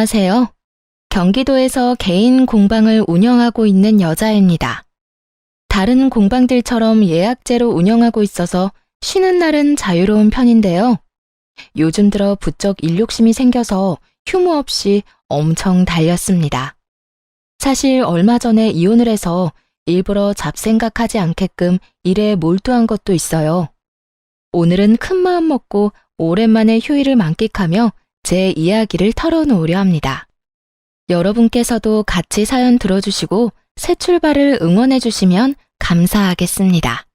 안녕하세요. 경기도에서 개인 공방을 운영하고 있는 여자입니다. 다른 공방들처럼 예약제로 운영하고 있어서 쉬는 날은 자유로운 편인데요. 요즘 들어 부쩍 일욕심이 생겨서 휴무 없이 엄청 달렸습니다. 사실 얼마 전에 이혼을 해서 일부러 잡생각하지 않게끔 일에 몰두한 것도 있어요. 오늘은 큰 마음 먹고 오랜만에 휴일을 만끽하며 제 이야기를 털어놓으려 합니다. 여러분께서도 같이 사연 들어주시고 새 출발을 응원해주시면 감사하겠습니다.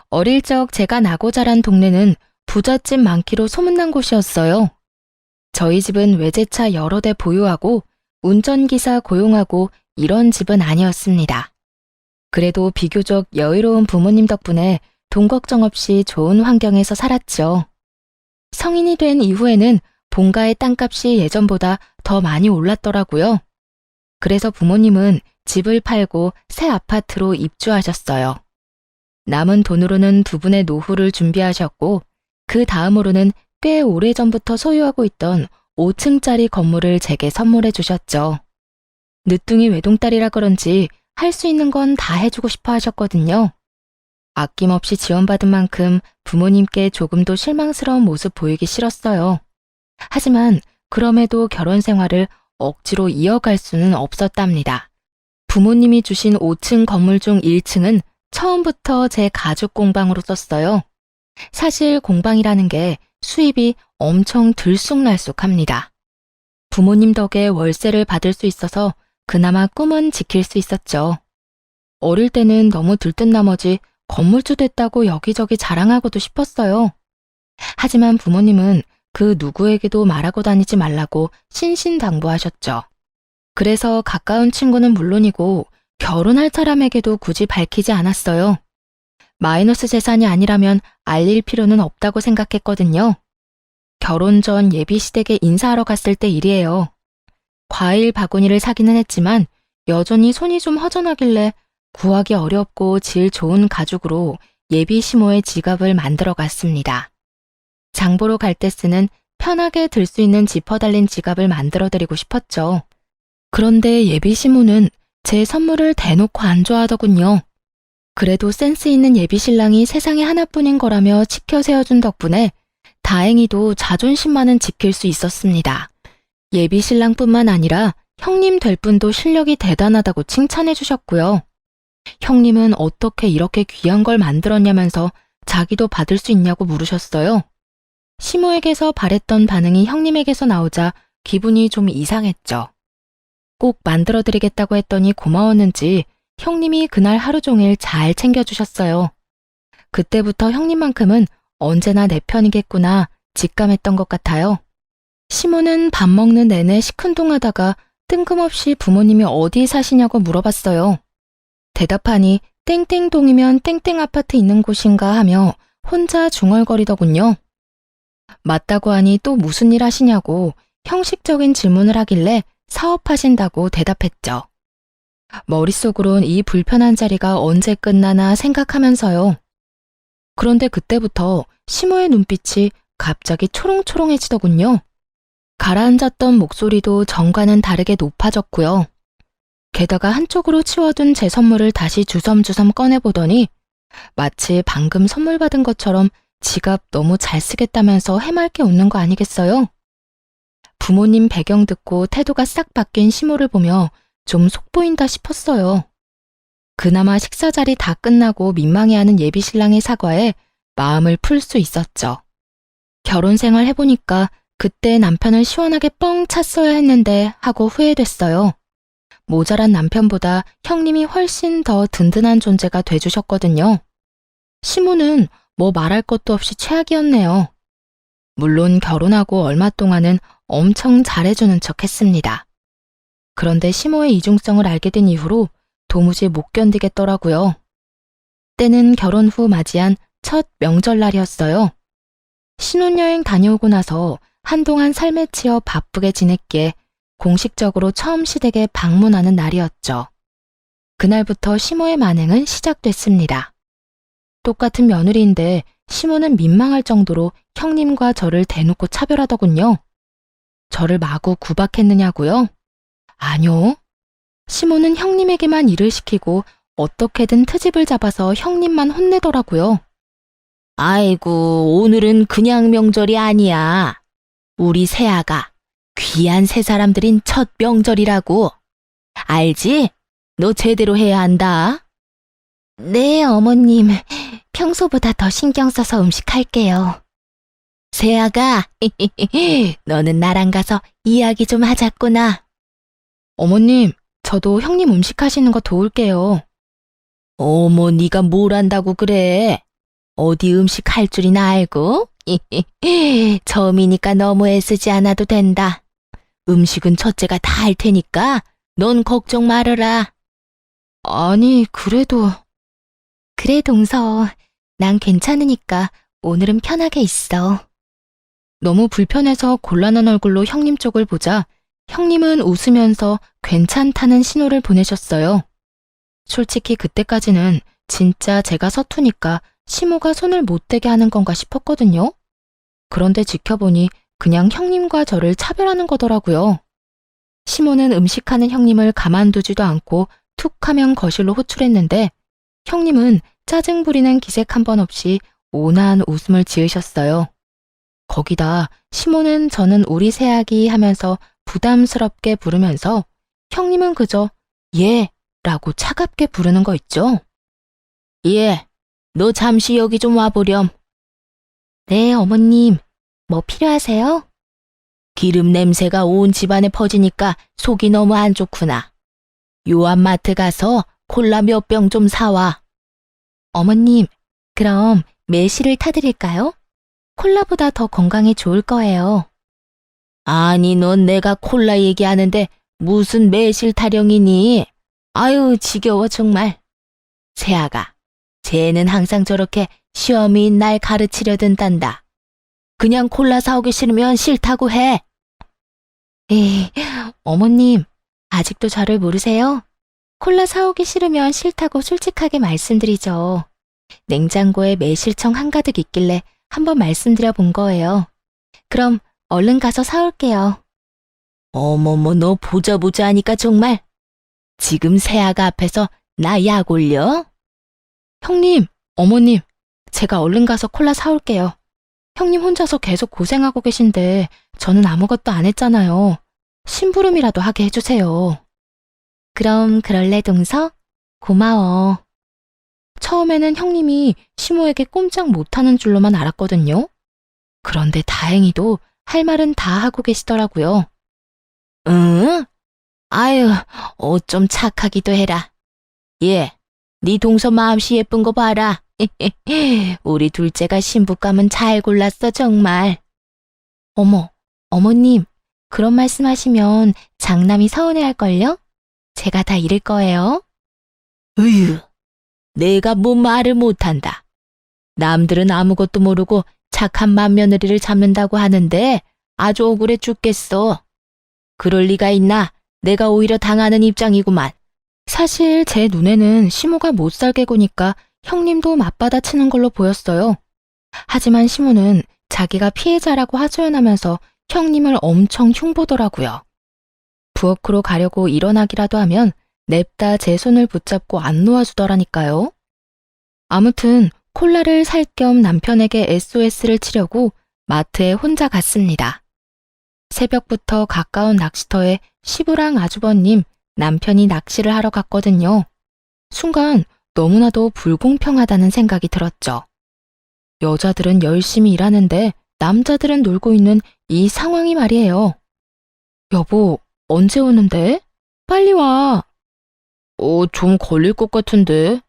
어릴 적 제가 나고 자란 동네는 부잣집 많기로 소문난 곳이었어요. 저희 집은 외제차 여러 대 보유하고 운전기사 고용하고 이런 집은 아니었습니다. 그래도 비교적 여유로운 부모님 덕분에 돈 걱정 없이 좋은 환경에서 살았죠. 성인이 된 이후에는 본가의 땅값이 예전보다 더 많이 올랐더라고요. 그래서 부모님은 집을 팔고 새 아파트로 입주하셨어요. 남은 돈으로는 두 분의 노후를 준비하셨고 그 다음으로는 꽤 오래전부터 소유하고 있던 5층짜리 건물을 제게 선물해 주셨죠. 늦둥이 외동딸이라 그런지 할 수 있는 건 다 해주고 싶어 하셨거든요. 아낌없이 지원받은 만큼 부모님께 조금도 실망스러운 모습 보이기 싫었어요. 하지만 그럼에도 결혼 생활을 억지로 이어갈 수는 없었답니다. 부모님이 주신 5층 건물 중 1층은 처음부터 제 가죽 공방으로 썼어요. 사실 공방이라는 게 수입이 엄청 들쑥날쑥합니다. 부모님 덕에 월세를 받을 수 있어서 그나마 꿈은 지킬 수 있었죠. 어릴 때는 너무 들뜬 나머지 건물주 됐다고 여기저기 자랑하고도 싶었어요. 하지만 부모님은 그 누구에게도 말하고 다니지 말라고 신신당부하셨죠. 그래서 가까운 친구는 물론이고 결혼할 사람에게도 굳이 밝히지 않았어요. 마이너스 재산이 아니라면 알릴 필요는 없다고 생각했거든요. 결혼 전 예비시댁에 인사하러 갔을 때 일이에요. 과일 바구니를 사기는 했지만 여전히 손이 좀 허전하길래 구하기 어렵고 질 좋은 가죽으로 예비 시모의 지갑을 만들어 갔습니다. 장보러 갈 때 쓰는 편하게 들 수 있는 지퍼 달린 지갑을 만들어 드리고 싶었죠. 그런데 예비 시모는 제 선물을 대놓고 안 좋아하더군요. 그래도 센스 있는 예비 신랑이 세상에 하나뿐인 거라며 치켜 세워준 덕분에 다행히도 자존심만은 지킬 수 있었습니다. 예비 신랑뿐만 아니라 형님 될 분도 실력이 대단하다고 칭찬해 주셨고요. 형님은 어떻게 이렇게 귀한 걸 만들었냐면서 자기도 받을 수 있냐고 물으셨어요. 시모에게서 바랬던 반응이 형님에게서 나오자 기분이 좀 이상했죠. 꼭 만들어드리겠다고 했더니 고마웠는지 형님이 그날 하루 종일 잘 챙겨주셨어요. 그때부터 형님만큼은 언제나 내 편이겠구나 직감했던 것 같아요. 시모는 밥 먹는 내내 시큰둥하다가 뜬금없이 부모님이 어디 사시냐고 물어봤어요. 대답하니 땡땡동이면 땡땡 아파트 있는 곳인가 하며 혼자 중얼거리더군요. 맞다고 하니 또 무슨 일 하시냐고 형식적인 질문을 하길래 사업하신다고 대답했죠. 머릿속으론 이 불편한 자리가 언제 끝나나 생각하면서요. 그런데 그때부터 시모의 눈빛이 갑자기 초롱초롱해지더군요. 가라앉았던 목소리도 전과는 다르게 높아졌고요. 게다가 한쪽으로 치워둔 제 선물을 다시 주섬주섬 꺼내보더니 마치 방금 선물 받은 것처럼 지갑 너무 잘 쓰겠다면서 해맑게 웃는 거 아니겠어요? 부모님 배경 듣고 태도가 싹 바뀐 시모를 보며 좀 속보인다 싶었어요. 그나마 식사 자리 다 끝나고 민망해하는 예비신랑의 사과에 마음을 풀 수 있었죠. 결혼 생활 해보니까 그때 남편을 시원하게 뻥 찼어야 했는데 하고 후회됐어요. 모자란 남편보다 형님이 훨씬 더 든든한 존재가 돼주셨거든요. 시모는 뭐 말할 것도 없이 최악이었네요. 물론 결혼하고 얼마 동안은 엄청 잘해주는 척 했습니다. 그런데 시모의 이중성을 알게 된 이후로 도무지 못 견디겠더라고요. 때는 결혼 후 맞이한 첫 명절날이었어요. 신혼여행 다녀오고 나서 한동안 삶에 치여 바쁘게 지냈기에 공식적으로 처음 시댁에 방문하는 날이었죠. 그날부터 시모의 만행은 시작됐습니다. 똑같은 며느리인데 시모는 민망할 정도로 형님과 저를 대놓고 차별하더군요. 저를 마구 구박했느냐고요? 아니요. 시몬은 형님에게만 일을 시키고 어떻게든 트집을 잡아서 형님만 혼내더라고요. 아이고, 오늘은 그냥 명절이 아니야. 우리 새아가 귀한 새 사람들인 첫 명절이라고. 알지? 너 제대로 해야 한다. 네, 어머님. 평소보다 더 신경 써서 음식할게요. 새아가, 너는 나랑 가서 이야기 좀 하자꾸나. 어머님, 저도 형님 음식하시는 거 도울게요. 어머, 네가 뭘 안다고 그래? 어디 음식 할 줄이나 알고? 처음이니까 너무 애쓰지 않아도 된다. 음식은 첫째가 다 할 테니까 넌 걱정 말아라. 아니, 그래도... 그래, 동서. 난 괜찮으니까 오늘은 편하게 있어. 너무 불편해서 곤란한 얼굴로 형님 쪽을 보자 형님은 웃으면서 괜찮다는 신호를 보내셨어요. 솔직히 그때까지는 진짜 제가 서투니까 시모가 손을 못 대게 하는 건가 싶었거든요. 그런데 지켜보니 그냥 형님과 저를 차별하는 거더라고요. 시모는 음식하는 형님을 가만두지도 않고 툭 하면 거실로 호출했는데 형님은 짜증 부리는 기색 한 번 없이 온화한 웃음을 지으셨어요. 거기다 시모는 저는 우리 새아기 하면서 부담스럽게 부르면서 형님은 그저 예 라고 차갑게 부르는 거 있죠. 예, 너 잠시 여기 좀 와보렴. 네, 어머님. 뭐 필요하세요? 기름 냄새가 온 집안에 퍼지니까 속이 너무 안 좋구나. 요한마트 가서 콜라 몇 병 좀 사와. 어머님, 그럼 매실을 타드릴까요? 콜라보다 더 건강에 좋을 거예요. 아니, 넌 내가 콜라 얘기하는데 무슨 매실 타령이니? 아유, 지겨워 정말. 새아가, 쟤는 항상 저렇게 시험인 날 가르치려 든단다. 그냥 콜라 사오기 싫으면 싫다고 해. 에이, 어머님, 아직도 저를 모르세요? 콜라 사오기 싫으면 싫다고 솔직하게 말씀드리죠. 냉장고에 매실청 한가득 있길래 한번 말씀드려 본 거예요. 그럼 얼른 가서 사올게요. 어머머, 너 보자 하니까 정말. 지금 새아가 앞에서 나 약 올려? 형님, 어머님, 제가 얼른 가서 콜라 사올게요. 형님 혼자서 계속 고생하고 계신데 저는 아무것도 안 했잖아요. 심부름이라도 하게 해주세요. 그럼 그럴래, 동서? 고마워. 처음에는 형님이 시모에게 꼼짝 못하는 줄로만 알았거든요. 그런데 다행히도 할 말은 다 하고 계시더라고요. 응? 아유, 어쩜 착하기도 해라. 예, 네 동서 마음씨 예쁜 거 봐라. 우리 둘째가 신부감은 잘 골랐어, 정말. 어머, 어머님, 그런 말씀하시면 장남이 서운해할걸요? 제가 다 잃을 거예요. 으유, 내가 뭐 말을 못한다. 남들은 아무것도 모르고 착한 맏며느리를 잡는다고 하는데 아주 억울해 죽겠어. 그럴 리가 있나? 내가 오히려 당하는 입장이구만. 사실 제 눈에는 시모가 못살게 구니까 형님도 맞받아치는 걸로 보였어요. 하지만 시모는 자기가 피해자라고 하소연하면서 형님을 엄청 흉보더라고요. 부엌으로 가려고 일어나기라도 하면 냅다 제 손을 붙잡고 안 놓아주더라니까요. 아무튼 콜라를 살 겸 남편에게 SOS를 치려고 마트에 혼자 갔습니다. 새벽부터 가까운 낚시터에 시부랑 아주버님, 남편이 낚시를 하러 갔거든요. 순간 너무나도 불공평하다는 생각이 들었죠. 여자들은 열심히 일하는데 남자들은 놀고 있는 이 상황이 말이에요. 여보, 언제 오는데? 빨리 와. 좀 걸릴 것 같은데.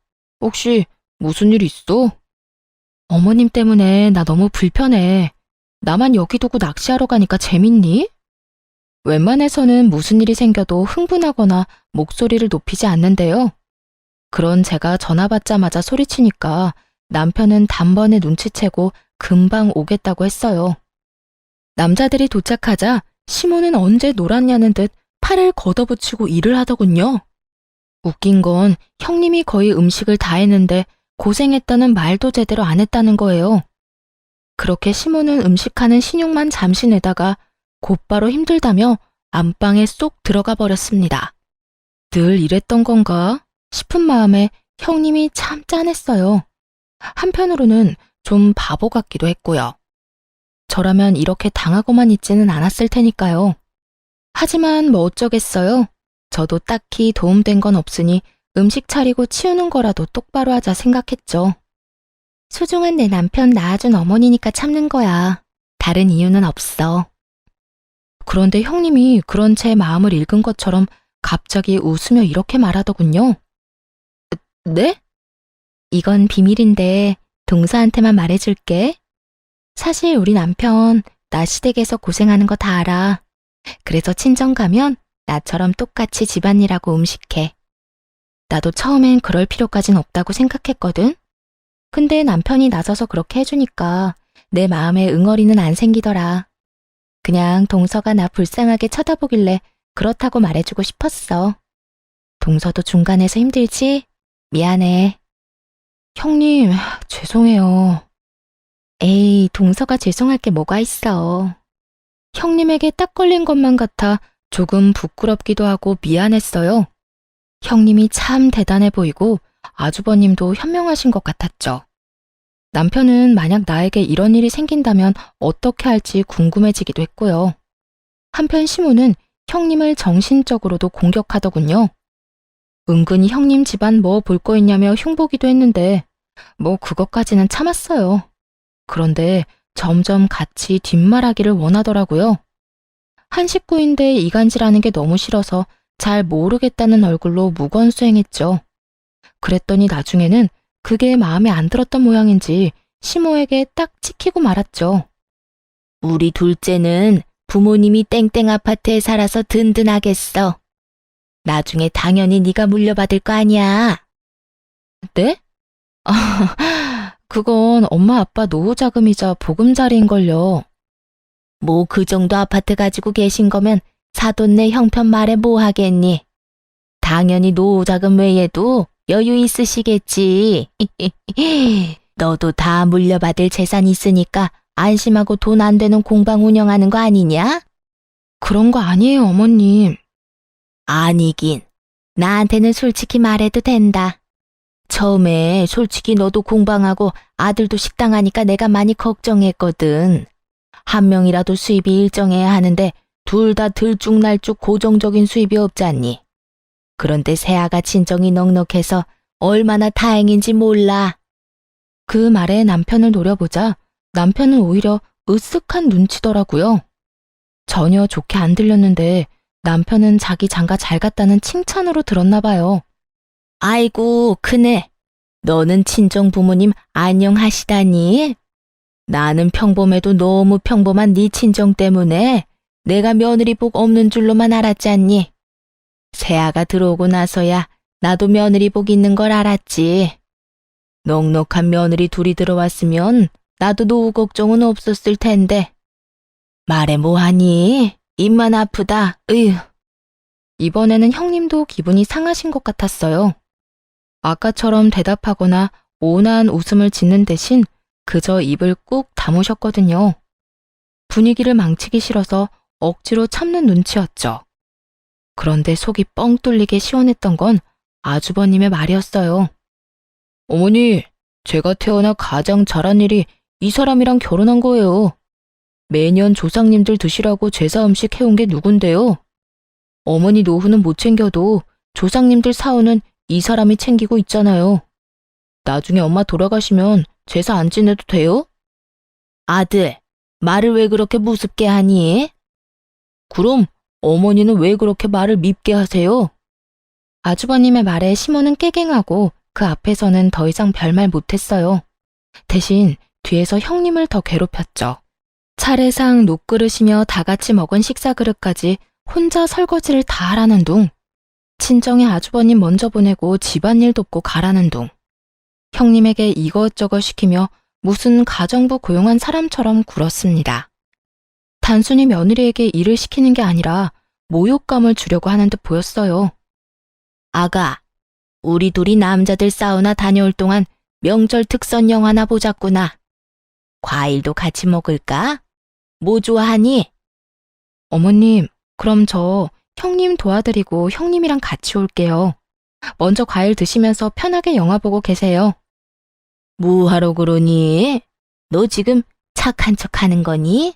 혹시 무슨 일 있어? 어머님 때문에 나 너무 불편해. 나만 여기 두고 낚시하러 가니까 재밌니? 웬만해서는 무슨 일이 생겨도 흥분하거나 목소리를 높이지 않는데요. 그런 제가 전화 받자마자 소리치니까 남편은 단번에 눈치채고 금방 오겠다고 했어요. 남자들이 도착하자 시모는 언제 놀았냐는 듯 팔을 걷어붙이고 일을 하더군요. 웃긴 건 형님이 거의 음식을 다 했는데 고생했다는 말도 제대로 안 했다는 거예요. 그렇게 시모는 음식하는 신용만 잠시 내다가 곧바로 힘들다며 안방에 쏙 들어가 버렸습니다. 늘 이랬던 건가 싶은 마음에 형님이 참 짠했어요. 한편으로는 좀 바보 같기도 했고요. 저라면 이렇게 당하고만 있지는 않았을 테니까요. 하지만 뭐 어쩌겠어요. 저도 딱히 도움된 건 없으니 음식 차리고 치우는 거라도 똑바로 하자 생각했죠. 소중한 내 남편 낳아준 어머니니까 참는 거야. 다른 이유는 없어. 그런데 형님이 그런 제 마음을 읽은 것처럼 갑자기 웃으며 이렇게 말하더군요. 네? 이건 비밀인데 동서한테만 말해줄게. 사실 우리 남편 나 시댁에서 고생하는 거 다 알아. 그래서 친정 가면 나처럼 똑같이 집안일하고 음식해. 나도 처음엔 그럴 필요까진 없다고 생각했거든. 근데 남편이 나서서 그렇게 해주니까 내 마음에 응어리는 안 생기더라. 그냥 동서가 나 불쌍하게 쳐다보길래 그렇다고 말해주고 싶었어. 동서도 중간에서 힘들지? 미안해. 형님, 죄송해요. 에이, 동서가 죄송할 게 뭐가 있어. 형님에게 딱 걸린 것만 같아 조금 부끄럽기도 하고 미안했어요. 형님이 참 대단해 보이고 아주버님도 현명하신 것 같았죠. 남편은 만약 나에게 이런 일이 생긴다면 어떻게 할지 궁금해지기도 했고요. 한편 시모는 형님을 정신적으로도 공격하더군요. 은근히 형님 집안 뭐 볼 거 있냐며 흉보기도 했는데 뭐 그것까지는 참았어요. 그런데 점점 같이 뒷말하기를 원하더라고요. 한 식구인데 이간질하는 게 너무 싫어서 잘 모르겠다는 얼굴로 무건수행했죠. 그랬더니 나중에는 그게 마음에 안 들었던 모양인지 시모에게 딱 찍히고 말았죠. 우리 둘째는 부모님이 땡땡 아파트에 살아서 든든하겠어. 나중에 당연히 네가 물려받을 거 아니야. 네? 그건 엄마 아빠 노후자금이자 보금자리인걸요. 뭐 그 정도 아파트 가지고 계신 거면 사돈네 형편 말해 뭐 하겠니? 당연히 노후자금 외에도 여유 있으시겠지. 너도 다 물려받을 재산 있으니까 안심하고 돈 안 되는 공방 운영하는 거 아니냐? 그런 거 아니에요, 어머님. 아니긴. 나한테는 솔직히 말해도 된다. 처음에 솔직히 너도 공방하고 아들도 식당 하니까 내가 많이 걱정했거든. 한 명이라도 수입이 일정해야 하는데 둘 다 들쭉날쭉 고정적인 수입이 없잖니. 그런데 새아가 친정이 넉넉해서 얼마나 다행인지 몰라. 그 말에 남편을 노려보자 남편은 오히려 으쓱한 눈치더라고요. 전혀 좋게 안 들렸는데 남편은 자기 장가 잘 갔다는 칭찬으로 들었나 봐요. 아이고, 크네. 너는 친정 부모님 안녕하시다니? 나는 평범해도 너무 평범한 네 친정 때문에 내가 며느리 복 없는 줄로만 알았지 않니? 새아가 들어오고 나서야 나도 며느리 복 있는 걸 알았지. 넉넉한 며느리 둘이 들어왔으면 나도 노후 걱정은 없었을 텐데. 말해 뭐하니? 입만 아프다. 으휴. 이번에는 형님도 기분이 상하신 것 같았어요. 아까처럼 대답하거나 온화한 웃음을 짓는 대신 그저 입을 꾹 다무셨거든요. 분위기를 망치기 싫어서 억지로 참는 눈치였죠. 그런데 속이 뻥 뚫리게 시원했던 건 아주버님의 말이었어요. 어머니, 제가 태어나 가장 잘한 일이 이 사람이랑 결혼한 거예요. 매년 조상님들 드시라고 제사 음식 해온 게 누군데요? 어머니 노후는 못 챙겨도 조상님들 사후는 이 사람이 챙기고 있잖아요. 나중에 엄마 돌아가시면 제사 안 지내도 돼요? 아들, 말을 왜 그렇게 무섭게 하니? 그럼 어머니는 왜 그렇게 말을 밉게 하세요? 아주버님의 말에 시모는 깨갱하고 그 앞에서는 더 이상 별말 못했어요. 대신 뒤에서 형님을 더 괴롭혔죠. 차례상 녹그릇이며 다 같이 먹은 식사 그릇까지 혼자 설거지를 다 하라는 둥. 친정에 아주버님 먼저 보내고 집안일 돕고 가라는 둥. 형님에게 이것저것 시키며 무슨 가정부 고용한 사람처럼 굴었습니다. 단순히 며느리에게 일을 시키는 게 아니라 모욕감을 주려고 하는 듯 보였어요. 아가, 우리 둘이 남자들 사우나 다녀올 동안 명절 특선 영화나 보자꾸나. 과일도 같이 먹을까? 뭐 좋아하니? 어머님, 그럼 저 형님 도와드리고 형님이랑 같이 올게요. 먼저 과일 드시면서 편하게 영화 보고 계세요. 뭐하러 그러니? 너 지금 착한 척 하는 거니?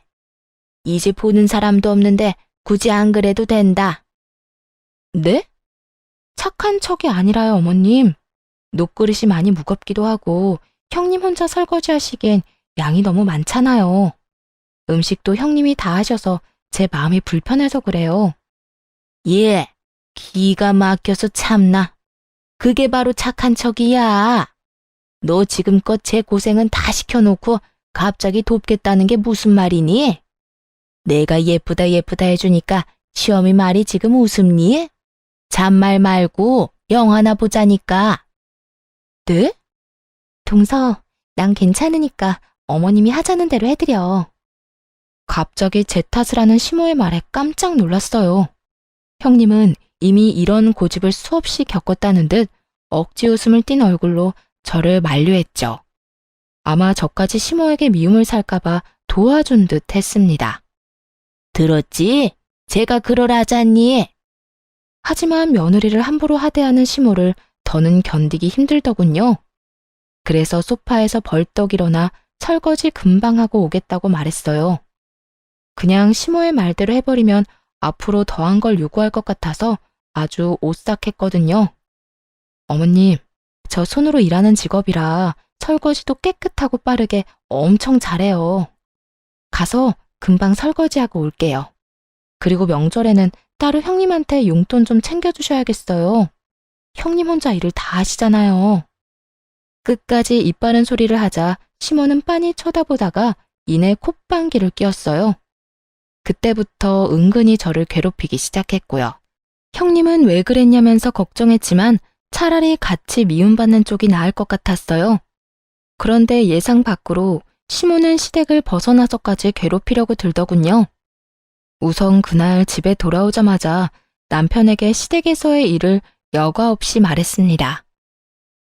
이 집 보는 사람도 없는데 굳이 안 그래도 된다. 네? 착한 척이 아니라요, 어머님. 녹그릇이 많이 무겁기도 하고 형님 혼자 설거지 하시기엔 양이 너무 많잖아요. 음식도 형님이 다 하셔서 제 마음이 불편해서 그래요. 예, 기가 막혀서 참나. 그게 바로 착한 척이야. 너 지금껏 제 고생은 다 시켜놓고 갑자기 돕겠다는 게 무슨 말이니? 내가 예쁘다 예쁘다 해주니까 시어미 말이 지금 웃음니? 잔말 말고 영화나 보자니까. 네? 동서, 난 괜찮으니까 어머님이 하자는 대로 해드려. 갑자기 제 탓을 하는 시모의 말에 깜짝 놀랐어요. 형님은 이미 이런 고집을 수없이 겪었다는 듯 억지 웃음을 띤 얼굴로 저를 만류했죠. 아마 저까지 시모에게 미움을 살까봐 도와준 듯 했습니다. 들었지? 제가 그러라잖니. 하지만 며느리를 함부로 하대하는 시모를 더는 견디기 힘들더군요. 그래서 소파에서 벌떡 일어나 설거지 금방 하고 오겠다고 말했어요. 그냥 시모의 말대로 해버리면 앞으로 더한 걸 요구할 것 같아서 아주 오싹했거든요. 어머님, 저 손으로 일하는 직업이라 설거지도 깨끗하고 빠르게 엄청 잘해요. 가서 금방 설거지하고 올게요. 그리고 명절에는 따로 형님한테 용돈 좀 챙겨주셔야겠어요. 형님 혼자 일을 다 하시잖아요. 끝까지 입 바른 소리를 하자 시모는 빤히 쳐다보다가 이내 콧방귀를 뀌었어요. 그때부터 은근히 저를 괴롭히기 시작했고요. 형님은 왜 그랬냐면서 걱정했지만 차라리 같이 미움받는 쪽이 나을 것 같았어요. 그런데 예상 밖으로 시모는 시댁을 벗어나서까지 괴롭히려고 들더군요. 우선 그날 집에 돌아오자마자 남편에게 시댁에서의 일을 여과 없이 말했습니다.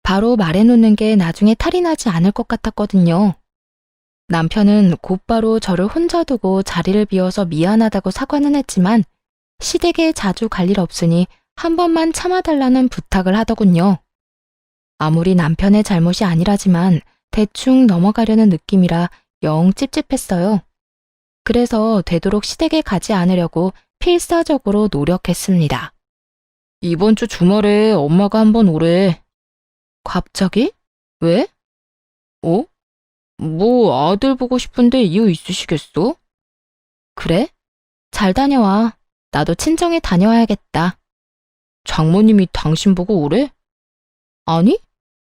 바로 말해놓는 게 나중에 탈이 나지 않을 것 같았거든요. 남편은 곧바로 저를 혼자 두고 자리를 비워서 미안하다고 사과는 했지만 시댁에 자주 갈 일 없으니 한 번만 참아달라는 부탁을 하더군요. 아무리 남편의 잘못이 아니라지만 대충 넘어가려는 느낌이라 영 찝찝했어요. 그래서 되도록 시댁에 가지 않으려고 필사적으로 노력했습니다. 이번 주 주말에 엄마가 한번 오래. 갑자기? 왜? 어? 뭐 아들 보고 싶은데 이유 있으시겠어? 그래? 잘 다녀와. 나도 친정에 다녀와야겠다. 장모님이 당신 보고 오래? 아니?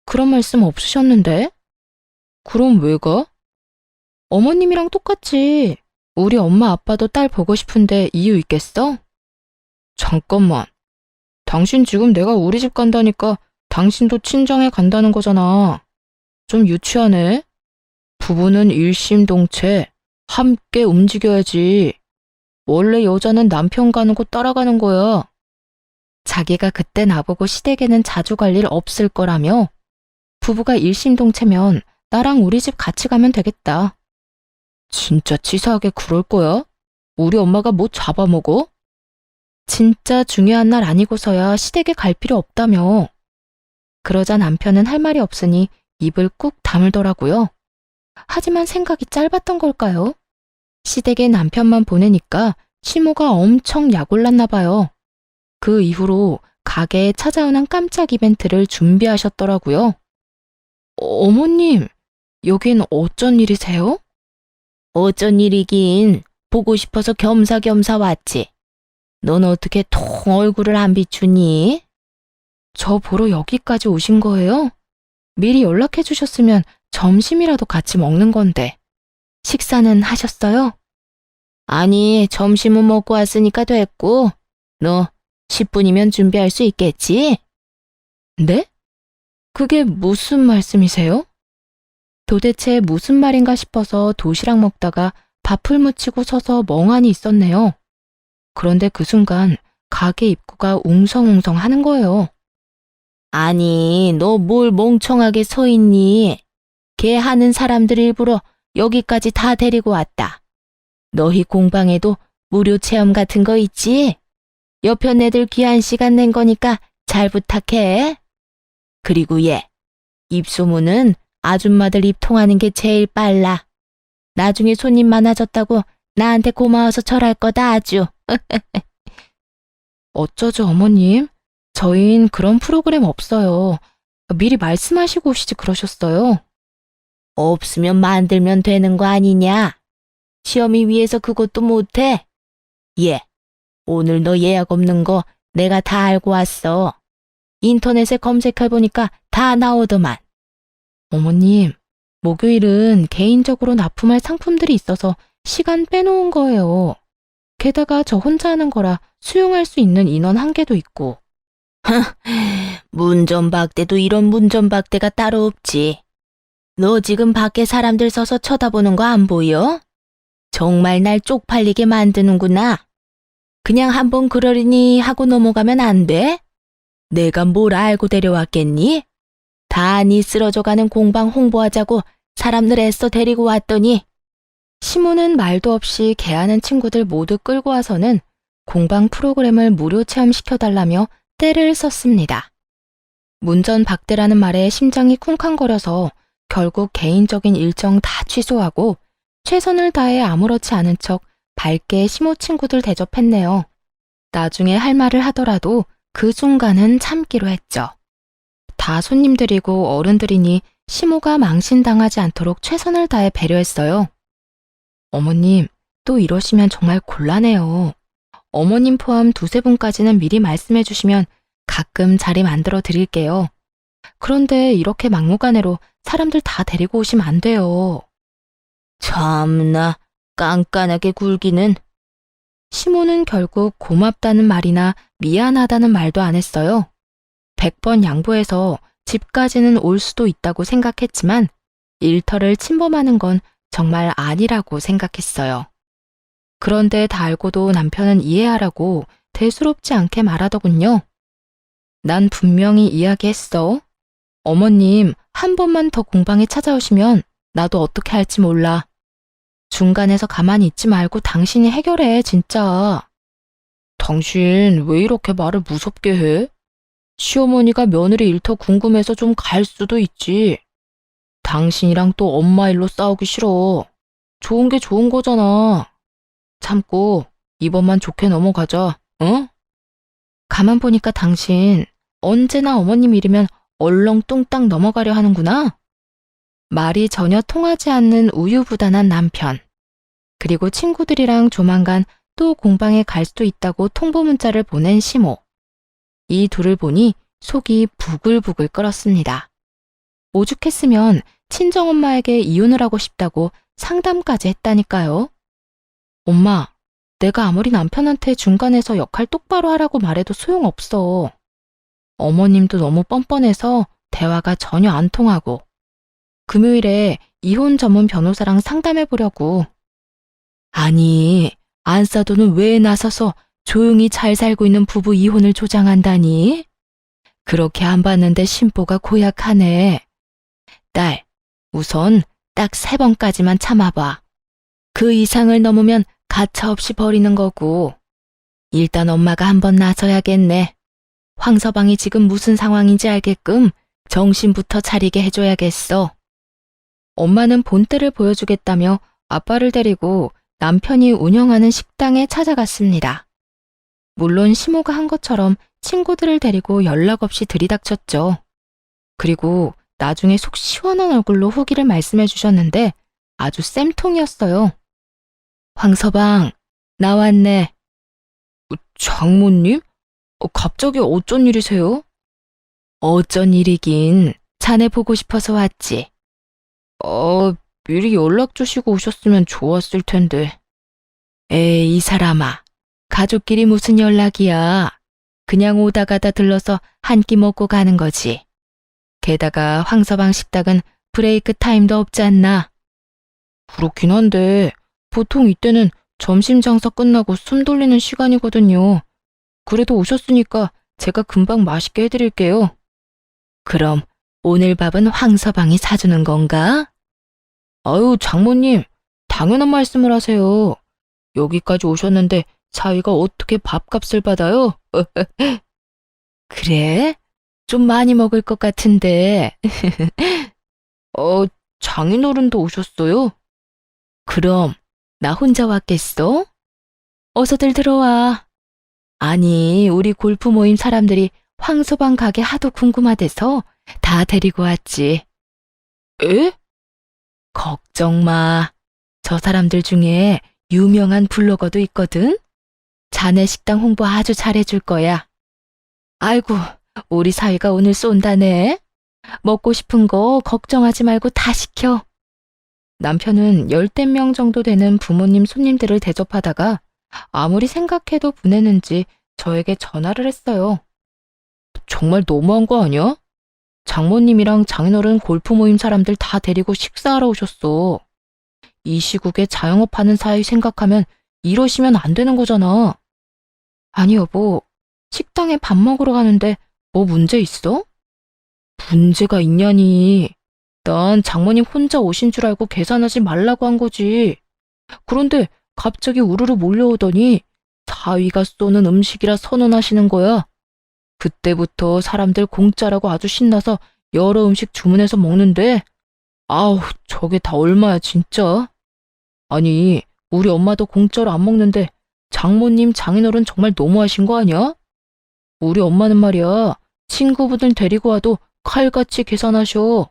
그런 말씀 없으셨는데? 그럼 왜 가? 어머님이랑 똑같이. 우리 엄마 아빠도 딸 보고 싶은데 이유 있겠어? 잠깐만. 당신 지금 내가 우리 집 간다니까 당신도 친정에 간다는 거잖아. 좀 유치하네. 부부는 일심동체 함께 움직여야지. 원래 여자는 남편 가는 곳 따라가는 거야. 자기가 그때 나보고 시댁에는 자주 갈 일 없을 거라며 부부가 일심동체면 나랑 우리 집 같이 가면 되겠다. 진짜 치사하게 그럴 거야? 우리 엄마가 뭐 잡아먹어? 진짜 중요한 날 아니고서야 시댁에 갈 필요 없다며. 그러자 남편은 할 말이 없으니 입을 꾹 다물더라고요. 하지만 생각이 짧았던 걸까요? 시댁에 남편만 보내니까 시모가 엄청 약올랐나 봐요. 그 이후로 가게에 찾아오는 깜짝 이벤트를 준비하셨더라고요. 어머님, 여긴 어쩐 일이세요? 어쩐 일이긴 보고 싶어서 겸사겸사 왔지. 넌 어떻게 통 얼굴을 안 비추니? 저 보러 여기까지 오신 거예요? 미리 연락해 주셨으면 점심이라도 같이 먹는 건데. 식사는 하셨어요? 아니, 점심은 먹고 왔으니까 됐고, 너 10분이면 준비할 수 있겠지? 네? 그게 무슨 말씀이세요? 도대체 무슨 말인가 싶어서 도시락 먹다가 밥을 묻히고 서서 멍하니 있었네요. 그런데 그 순간 가게 입구가 웅성웅성 하는 거예요. 아니, 너 뭘 멍청하게 서 있니? 걔 하는 사람들 일부러 여기까지 다 데리고 왔다. 너희 공방에도 무료 체험 같은 거 있지? 옆편 애들 귀한 시간 낸 거니까 잘 부탁해. 그리고 얘, 입소문은 아줌마들 입 통하는 게 제일 빨라. 나중에 손님 많아졌다고 나한테 고마워서 절할 거다 아주. 어쩌죠 어머님? 저흰 그런 프로그램 없어요. 미리 말씀하시고 오시지 그러셨어요. 없으면 만들면 되는 거 아니냐? 시험이 위해서 그것도 못해? 예, 오늘 너 예약 없는 거 내가 다 알고 왔어. 인터넷에 검색해보니까 다 나오더만. 어머님, 목요일은 개인적으로 납품할 상품들이 있어서 시간 빼놓은 거예요. 게다가 저 혼자 하는 거라 수용할 수 있는 인원 한계도 있고. 문전박대도 이런 문전박대가 따로 없지. 너 지금 밖에 사람들 서서 쳐다보는 거 안 보여? 정말 날 쪽팔리게 만드는구나. 그냥 한번 그러려니 하고 넘어가면 안 돼? 내가 뭘 알고 데려왔겠니? 다 니 쓰러져가는 공방 홍보하자고 사람들 애써 데리고 왔더니 시모는 말도 없이 개하는 친구들 모두 끌고 와서는 공방 프로그램을 무료 체험시켜달라며 떼를 썼습니다. 문전박대라는 말에 심장이 쿵쾅거려서 결국 개인적인 일정 다 취소하고 최선을 다해 아무렇지 않은 척 밝게 시모 친구들 대접했네요. 나중에 할 말을 하더라도 그 순간은 참기로 했죠. 다 손님들이고 어른들이니 시모가 망신당하지 않도록 최선을 다해 배려했어요. 어머님, 또 이러시면 정말 곤란해요. 어머님 포함 두세 분까지는 미리 말씀해 주시면 가끔 자리 만들어 드릴게요. 그런데 이렇게 막무가내로 사람들 다 데리고 오시면 안 돼요. 참나, 깐깐하게 굴기는. 시모는 결국 고맙다는 말이나 미안하다는 말도 안 했어요. 100번 양보해서 집까지는 올 수도 있다고 생각했지만 일터를 침범하는 건 정말 아니라고 생각했어요. 그런데 다 알고도 남편은 이해하라고 대수롭지 않게 말하더군요. 난 분명히 이야기했어. 어머님, 한 번만 더 공방에 찾아오시면 나도 어떻게 할지 몰라. 중간에서 가만히 있지 말고 당신이 해결해, 진짜. 당신 왜 이렇게 말을 무섭게 해? 시어머니가 며느리 일터 궁금해서 좀 갈 수도 있지. 당신이랑 또 엄마 일로 싸우기 싫어. 좋은 게 좋은 거잖아. 참고 이번만 좋게 넘어가자, 응? 가만 보니까 당신 언제나 어머님 일이면 얼렁뚱땅 넘어가려 하는구나. 말이 전혀 통하지 않는 우유부단한 남편. 그리고 친구들이랑 조만간 또 공방에 갈 수도 있다고 통보 문자를 보낸 시모. 이 둘을 보니 속이 부글부글 끓었습니다. 오죽했으면 친정엄마에게 이혼을 하고 싶다고 상담까지 했다니까요. 엄마, 내가 아무리 남편한테 중간에서 역할 똑바로 하라고 말해도 소용없어. 어머님도 너무 뻔뻔해서 대화가 전혀 안 통하고. 금요일에 이혼 전문 변호사랑 상담해 보려고. 아니, 안싸도는 왜 나서서 조용히 잘 살고 있는 부부 이혼을 조장한다니? 그렇게 안 봤는데 심보가 고약하네. 딸, 우선 딱 3번까지만 참아봐. 그 이상을 넘으면 가차없이 버리는 거고. 일단 엄마가 한번 나서야겠네. 황서방이 지금 무슨 상황인지 알게끔 정신부터 차리게 해줘야겠어. 엄마는 본때를 보여주겠다며 아빠를 데리고 남편이 운영하는 식당에 찾아갔습니다. 물론 시모가 한 것처럼 친구들을 데리고 연락 없이 들이닥쳤죠. 그리고 나중에 속 시원한 얼굴로 후기를 말씀해 주셨는데 아주 쌤통이었어요. 황서방, 나왔네. 장모님? 갑자기 어쩐 일이세요? 어쩐 일이긴, 자네 보고 싶어서 왔지. 미리 연락 주시고 오셨으면 좋았을 텐데. 에이, 이 사람아. 가족끼리 무슨 연락이야. 그냥 오다 가다 들러서 한 끼 먹고 가는 거지. 게다가 황서방 식당은 브레이크 타임도 없지 않나? 그렇긴 한데 보통 이때는 점심 장사 끝나고 숨 돌리는 시간이거든요. 그래도 오셨으니까 제가 금방 맛있게 해드릴게요. 그럼 오늘 밥은 황서방이 사주는 건가? 아유, 장모님, 당연한 말씀을 하세요. 여기까지 오셨는데 사위가 어떻게 밥값을 받아요? 그래? 좀 많이 먹을 것 같은데. 어, 장인어른도 오셨어요? 그럼 나 혼자 왔겠어? 어서들 들어와. 아니, 우리 골프 모임 사람들이 황소방 가게 하도 궁금하대서 다 데리고 왔지. 에? 걱정 마. 저 사람들 중에 유명한 블로거도 있거든? 자네 식당 홍보 아주 잘해줄 거야. 아이고, 우리 사위가 오늘 쏜다네. 먹고 싶은 거 걱정하지 말고 다 시켜. 남편은 10명 정도 되는 부모님 손님들을 대접하다가 아무리 생각해도 보내는지 저에게 전화를 했어요. 정말 너무한 거 아니야? 장모님이랑 장인어른 골프 모임 사람들 다 데리고 식사하러 오셨어. 이 시국에 자영업하는 사이 생각하면 이러시면 안 되는 거잖아. 아니 여보, 식당에 밥 먹으러 가는데 뭐 문제 있어? 문제가 있냐니. 난 장모님 혼자 오신 줄 알고 계산하지 말라고 한 거지. 그런데 갑자기 우르르 몰려오더니 사위가 쏘는 음식이라 선언하시는 거야. 그때부터 사람들 공짜라고 아주 신나서 여러 음식 주문해서 먹는데 아우 저게 다 얼마야 진짜. 아니 우리 엄마도 공짜로 안 먹는데 장모님 장인어른 정말 너무하신 거 아니야? 우리 엄마는 말이야 친구분들 데리고 와도 칼같이 계산하셔.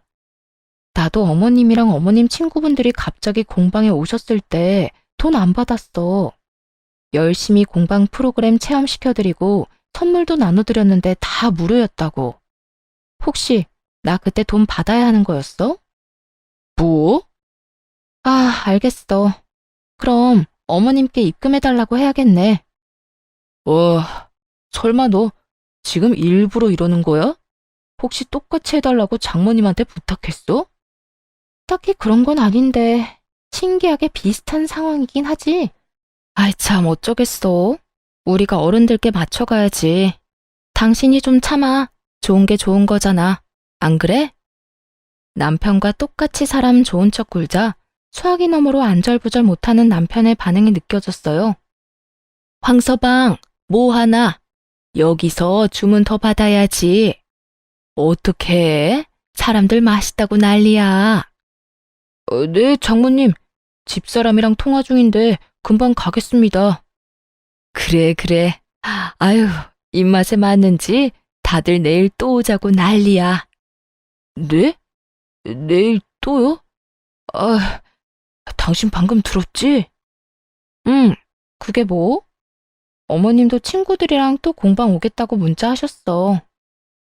나도 어머님이랑 어머님 친구분들이 갑자기 공방에 오셨을 때 돈 안 받았어. 열심히 공방 프로그램 체험시켜드리고 선물도 나눠드렸는데 다 무료였다고. 혹시 나 그때 돈 받아야 하는 거였어? 뭐? 아, 알겠어. 그럼 어머님께 입금해달라고 해야겠네. 설마 너 지금 일부러 이러는 거야? 혹시 똑같이 해달라고 장모님한테 부탁했어? 딱히 그런 건 아닌데 신기하게 비슷한 상황이긴 하지. 아이 참 어쩌겠어. 우리가 어른들께 맞춰가야지. 당신이 좀 참아. 좋은 게 좋은 거잖아. 안 그래? 남편과 똑같이 사람 좋은 척 굴자 수화기 너머로 안절부절 못하는 남편의 반응이 느껴졌어요. 황서방, 뭐 하나? 여기서 주문 더 받아야지. 어떡해? 사람들 맛있다고 난리야. 네, 장모님. 집사람이랑 통화 중인데 금방 가겠습니다. 그래, 그래. 아유, 입맛에 맞는지 다들 내일 또 오자고 난리야. 네? 내일 또요? 아, 당신 방금 들었지? 응, 그게 뭐? 어머님도 친구들이랑 또 공방 오겠다고 문자하셨어.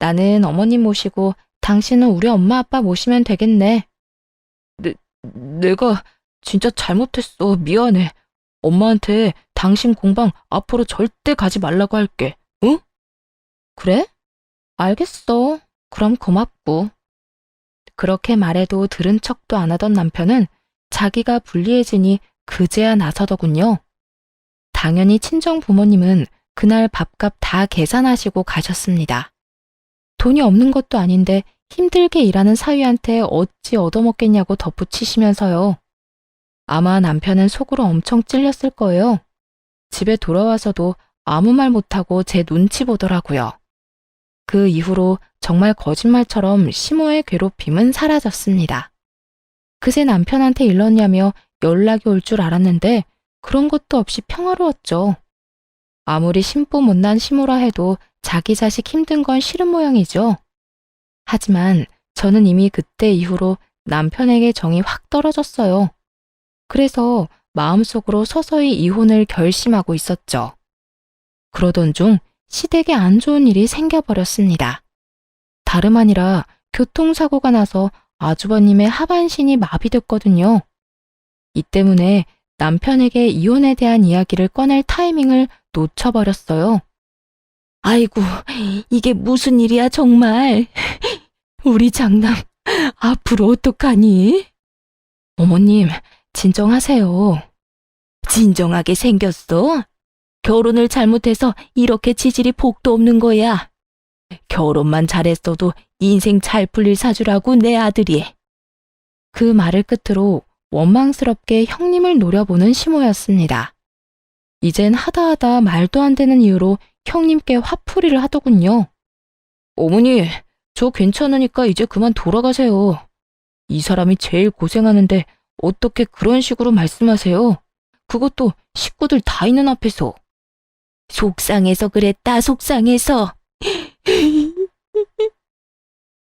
나는 어머님 모시고 당신은 우리 엄마 아빠 모시면 되겠네. 내가 진짜 잘못했어. 미안해. 엄마한테 당신 공방 앞으로 절대 가지 말라고 할게. 응? 그래? 알겠어. 그럼 고맙고. 그렇게 말해도 들은 척도 안 하던 남편은 자기가 불리해지니 그제야 나서더군요. 당연히 친정 부모님은 그날 밥값 다 계산하시고 가셨습니다. 돈이 없는 것도 아닌데 힘들게 일하는 사위한테 어찌 얻어먹겠냐고 덧붙이시면서요. 아마 남편은 속으로 엄청 찔렸을 거예요. 집에 돌아와서도 아무 말 못하고 제 눈치 보더라고요. 그 이후로 정말 거짓말처럼 시모의 괴롭힘은 사라졌습니다. 그새 남편한테 일렀냐며 연락이 올 줄 알았는데 그런 것도 없이 평화로웠죠. 아무리 심보 못난 시모라 해도 자기 자식 힘든 건 싫은 모양이죠. 하지만 저는 이미 그때 이후로 남편에게 정이 확 떨어졌어요. 그래서 마음속으로 서서히 이혼을 결심하고 있었죠. 그러던 중 시댁에 안 좋은 일이 생겨버렸습니다. 다름 아니라 교통사고가 나서 아주버님의 하반신이 마비됐거든요. 이 때문에 남편에게 이혼에 대한 이야기를 꺼낼 타이밍을 놓쳐버렸어요. 아이고, 이게 무슨 일이야 정말. 우리 장남 앞으로 어떡하니? 어머님, 진정하세요. 진정하게 생겼어? 결혼을 잘못해서 이렇게 치질이 복도 없는 거야. 결혼만 잘했어도 인생 잘 풀릴 사주라고 내 아들이. 그 말을 끝으로 원망스럽게 형님을 노려보는 시모였습니다. 이젠 하다하다 말도 안 되는 이유로 형님께 화풀이를 하더군요. 어머니, 저 괜찮으니까 이제 그만 돌아가세요. 이 사람이 제일 고생하는데 어떻게 그런 식으로 말씀하세요? 그것도 식구들 다 있는 앞에서. 속상해서 그랬다, 속상해서.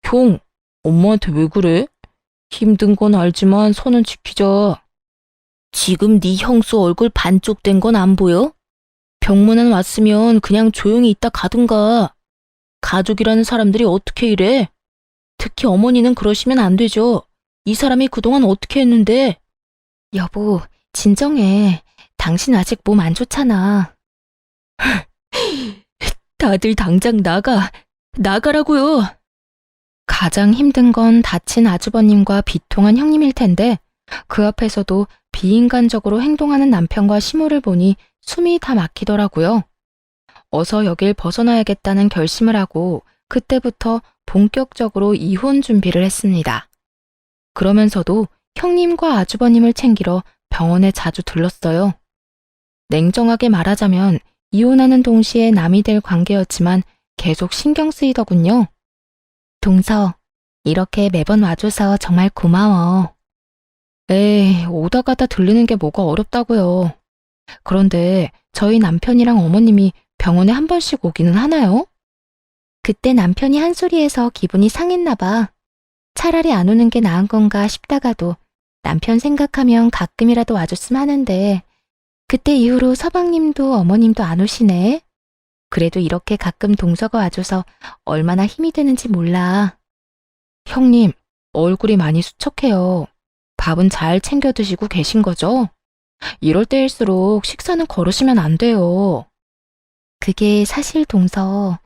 형, 엄마한테 왜 그래? 힘든 건 알지만 선은 지키자. 지금 네 형수 얼굴 반쪽 된 건 안 보여? 병문안 왔으면 그냥 조용히 있다 가든가. 가족이라는 사람들이 어떻게 이래? 특히 어머니는 그러시면 안 되죠. 이 사람이 그동안 어떻게 했는데? 여보, 진정해. 당신 아직 몸 안 좋잖아. 다들 당장 나가라고요. 가장 힘든 건 다친 아주버님과 비통한 형님일 텐데 그 앞에서도 비인간적으로 행동하는 남편과 시모를 보니 숨이 다 막히더라고요. 어서 여길 벗어나야겠다는 결심을 하고 그때부터 본격적으로 이혼 준비를 했습니다. 그러면서도 형님과 아주버님을 챙기러 병원에 자주 들렀어요. 냉정하게 말하자면 이혼하는 동시에 남이 될 관계였지만 계속 신경 쓰이더군요. 동서, 이렇게 매번 와줘서 정말 고마워. 에이, 오다 가다 들르는 게 뭐가 어렵다고요. 그런데 저희 남편이랑 어머님이 병원에 한 번씩 오기는 하나요? 그때 남편이 한 소리해서 기분이 상했나 봐. 차라리 안 오는 게 나은 건가 싶다가도 남편 생각하면 가끔이라도 와줬으면 하는데 그때 이후로 서방님도 어머님도 안 오시네. 그래도 이렇게 가끔 동서가 와줘서 얼마나 힘이 되는지 몰라. 형님, 얼굴이 많이 수척해요. 밥은 잘 챙겨 드시고 계신 거죠? 이럴 때일수록 식사는 거르시면 안 돼요. 그게 사실 동서,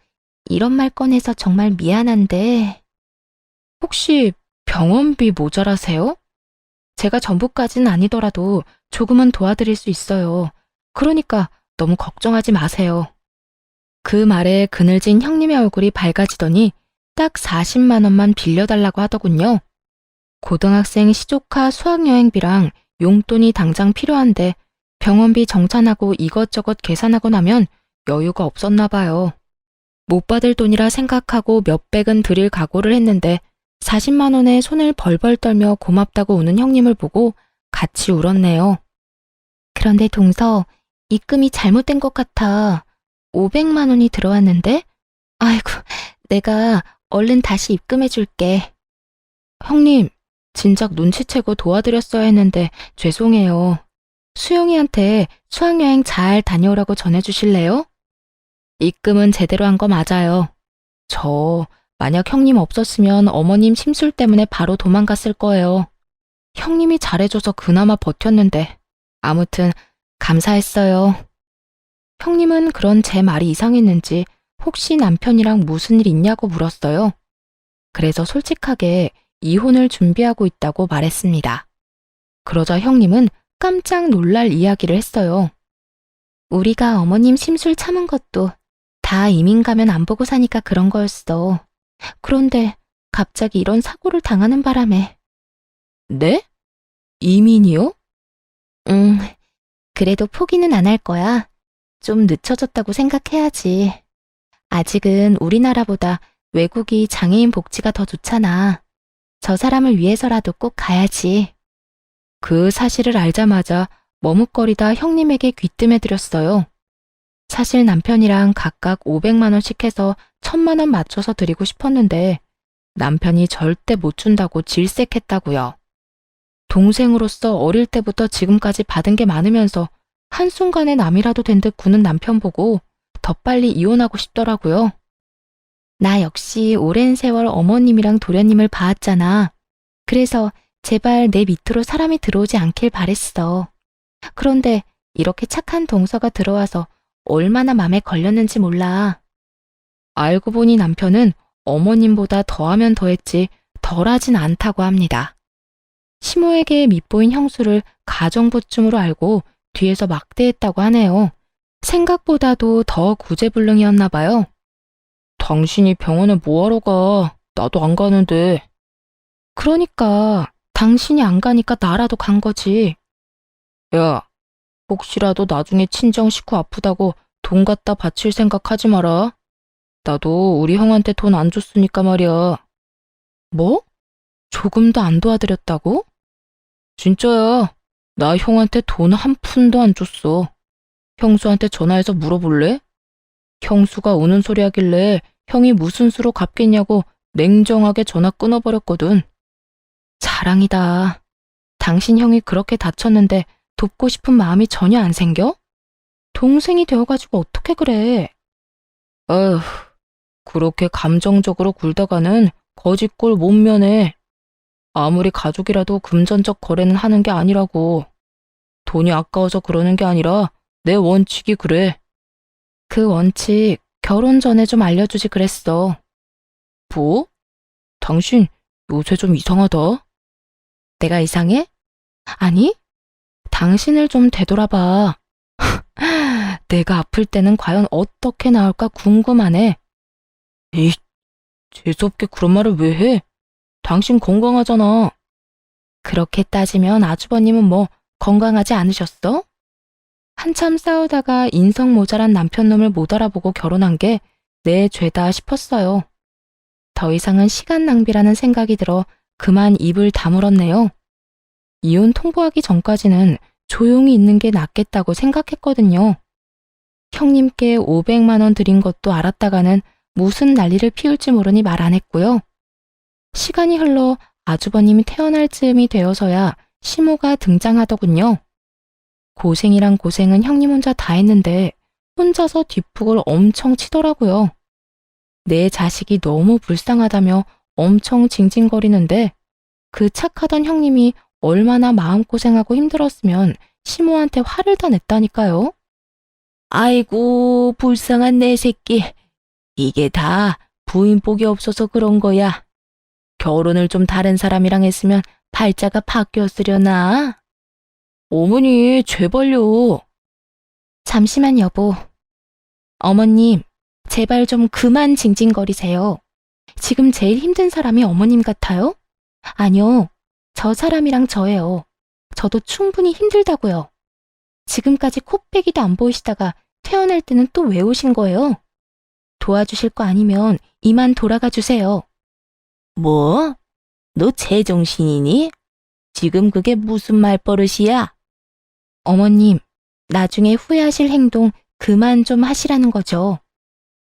이런 말 꺼내서 정말 미안한데 혹시 병원비 모자라세요? 제가 전부까지는 아니더라도 조금은 도와드릴 수 있어요. 그러니까 너무 걱정하지 마세요. 그 말에 그늘진 형님의 얼굴이 밝아지더니 딱 40만 원만 빌려달라고 하더군요. 고등학생 시조카 수학여행비랑 용돈이 당장 필요한데 병원비 정산하고 이것저것 계산하고 나면 여유가 없었나 봐요. 못 받을 돈이라 생각하고 몇백은 드릴 각오를 했는데 40만 원에 손을 벌벌 떨며 고맙다고 우는 형님을 보고 같이 울었네요. 그런데 동서, 입금이 잘못된 것 같아. 500만 원이 들어왔는데? 아이고, 내가 얼른 다시 입금해 줄게. 형님, 진작 눈치채고 도와드렸어야 했는데 죄송해요. 수영이한테 수학여행 잘 다녀오라고 전해주실래요? 입금은 제대로 한 거 맞아요. 저 만약 형님 없었으면 어머님 심술 때문에 바로 도망갔을 거예요. 형님이 잘해줘서 그나마 버텼는데 아무튼 감사했어요. 형님은 그런 제 말이 이상했는지 혹시 남편이랑 무슨 일 있냐고 물었어요. 그래서 솔직하게 이혼을 준비하고 있다고 말했습니다. 그러자 형님은 깜짝 놀랄 이야기를 했어요. 우리가 어머님 심술 참은 것도 다 이민 가면 안 보고 사니까 그런 거였어. 그런데 갑자기 이런 사고를 당하는 바람에. 네? 이민이요? 그래도 포기는 안 할 거야. 좀 늦춰졌다고 생각해야지. 아직은 우리나라보다 외국이 장애인 복지가 더 좋잖아. 저 사람을 위해서라도 꼭 가야지. 그 사실을 알자마자 머뭇거리다 형님에게 귀뜸해드렸어요. 사실 남편이랑 각각 500만 원씩 해서 1000만 원 맞춰서 드리고 싶었는데 남편이 절대 못 준다고 질색했다고요. 동생으로서 어릴 때부터 지금까지 받은 게 많으면서 한순간에 남이라도 된 듯 구는 남편 보고 더 빨리 이혼하고 싶더라고요. 나 역시 오랜 세월 어머님이랑 도련님을 봐왔잖아. 그래서 제발 내 밑으로 사람이 들어오지 않길 바랬어. 그런데 이렇게 착한 동서가 들어와서 얼마나 맘에 걸렸는지 몰라. 알고 보니 남편은 어머님보다 더하면 더했지 덜하진 않다고 합니다. 시모에게 밉보인 형수를 가정부쯤으로 알고 뒤에서 막대했다고 하네요. 생각보다도 더 구제불능이었나 봐요. 당신이 병원에 뭐하러 가? 나도 안 가는데. 그러니까 당신이 안 가니까 나라도 간 거지. 야, 혹시라도 나중에 친정 식구 아프다고 돈 갖다 바칠 생각하지 마라. 나도 우리 형한테 돈 안 줬으니까 말이야. 뭐? 조금도 안 도와드렸다고? 진짜야. 나 형한테 돈 한 푼도 안 줬어. 형수한테 전화해서 물어볼래? 형수가 우는 소리 하길래 형이 무슨 수로 갚겠냐고 냉정하게 전화 끊어버렸거든. 자랑이다. 당신 형이 그렇게 다쳤는데 돕고 싶은 마음이 전혀 안 생겨? 동생이 되어가지고 어떻게 그래? 어휴, 그렇게 감정적으로 굴다가는 거짓골 못 면해. 아무리 가족이라도 금전적 거래는 하는 게 아니라고. 돈이 아까워서 그러는 게 아니라 내 원칙이 그래. 그 원칙 결혼 전에 좀 알려주지 그랬어. 뭐? 당신 요새 좀 이상하다. 내가 이상해? 아니, 당신을 좀 되돌아봐. 내가 아플 때는 과연 어떻게 나올까 궁금하네. 에이, 재수없게 그런 말을 왜 해? 당신 건강하잖아. 그렇게 따지면 아주버님은 뭐 건강하지 않으셨어? 한참 싸우다가 인성 모자란 남편놈을 못 알아보고 결혼한 게 내 죄다 싶었어요. 더 이상은 시간 낭비라는 생각이 들어 그만 입을 다물었네요. 이혼 통보하기 전까지는 조용히 있는 게 낫겠다고 생각했거든요. 형님께 500만 원 드린 것도 알았다가는 무슨 난리를 피울지 모르니 말 안 했고요. 시간이 흘러 아주버님이 태어날 즈음이 되어서야 시모가 등장하더군요. 고생이란 고생은 형님 혼자 다 했는데 혼자서 뒷북을 엄청 치더라고요. 내 자식이 너무 불쌍하다며 엄청 징징거리는데 그 착하던 형님이 얼마나 마음고생하고 힘들었으면 시모한테 화를 다 냈다니까요. 아이고, 불쌍한 내 새끼. 이게 다 부인 복이 없어서 그런 거야. 결혼을 좀 다른 사람이랑 했으면 팔자가 바뀌었으려나? 어머니, 제발요. 잠시만 여보. 어머님, 제발 좀 그만 징징거리세요. 지금 제일 힘든 사람이 어머님 같아요? 아니요, 저 사람이랑 저예요. 저도 충분히 힘들다고요. 지금까지 코빼기도 안 보이시다가 퇴원할 때는 또 왜 오신 거예요? 도와주실 거 아니면 이만 돌아가 주세요. 뭐? 너 제정신이니? 지금 그게 무슨 말버릇이야? 어머님, 나중에 후회하실 행동 그만 좀 하시라는 거죠.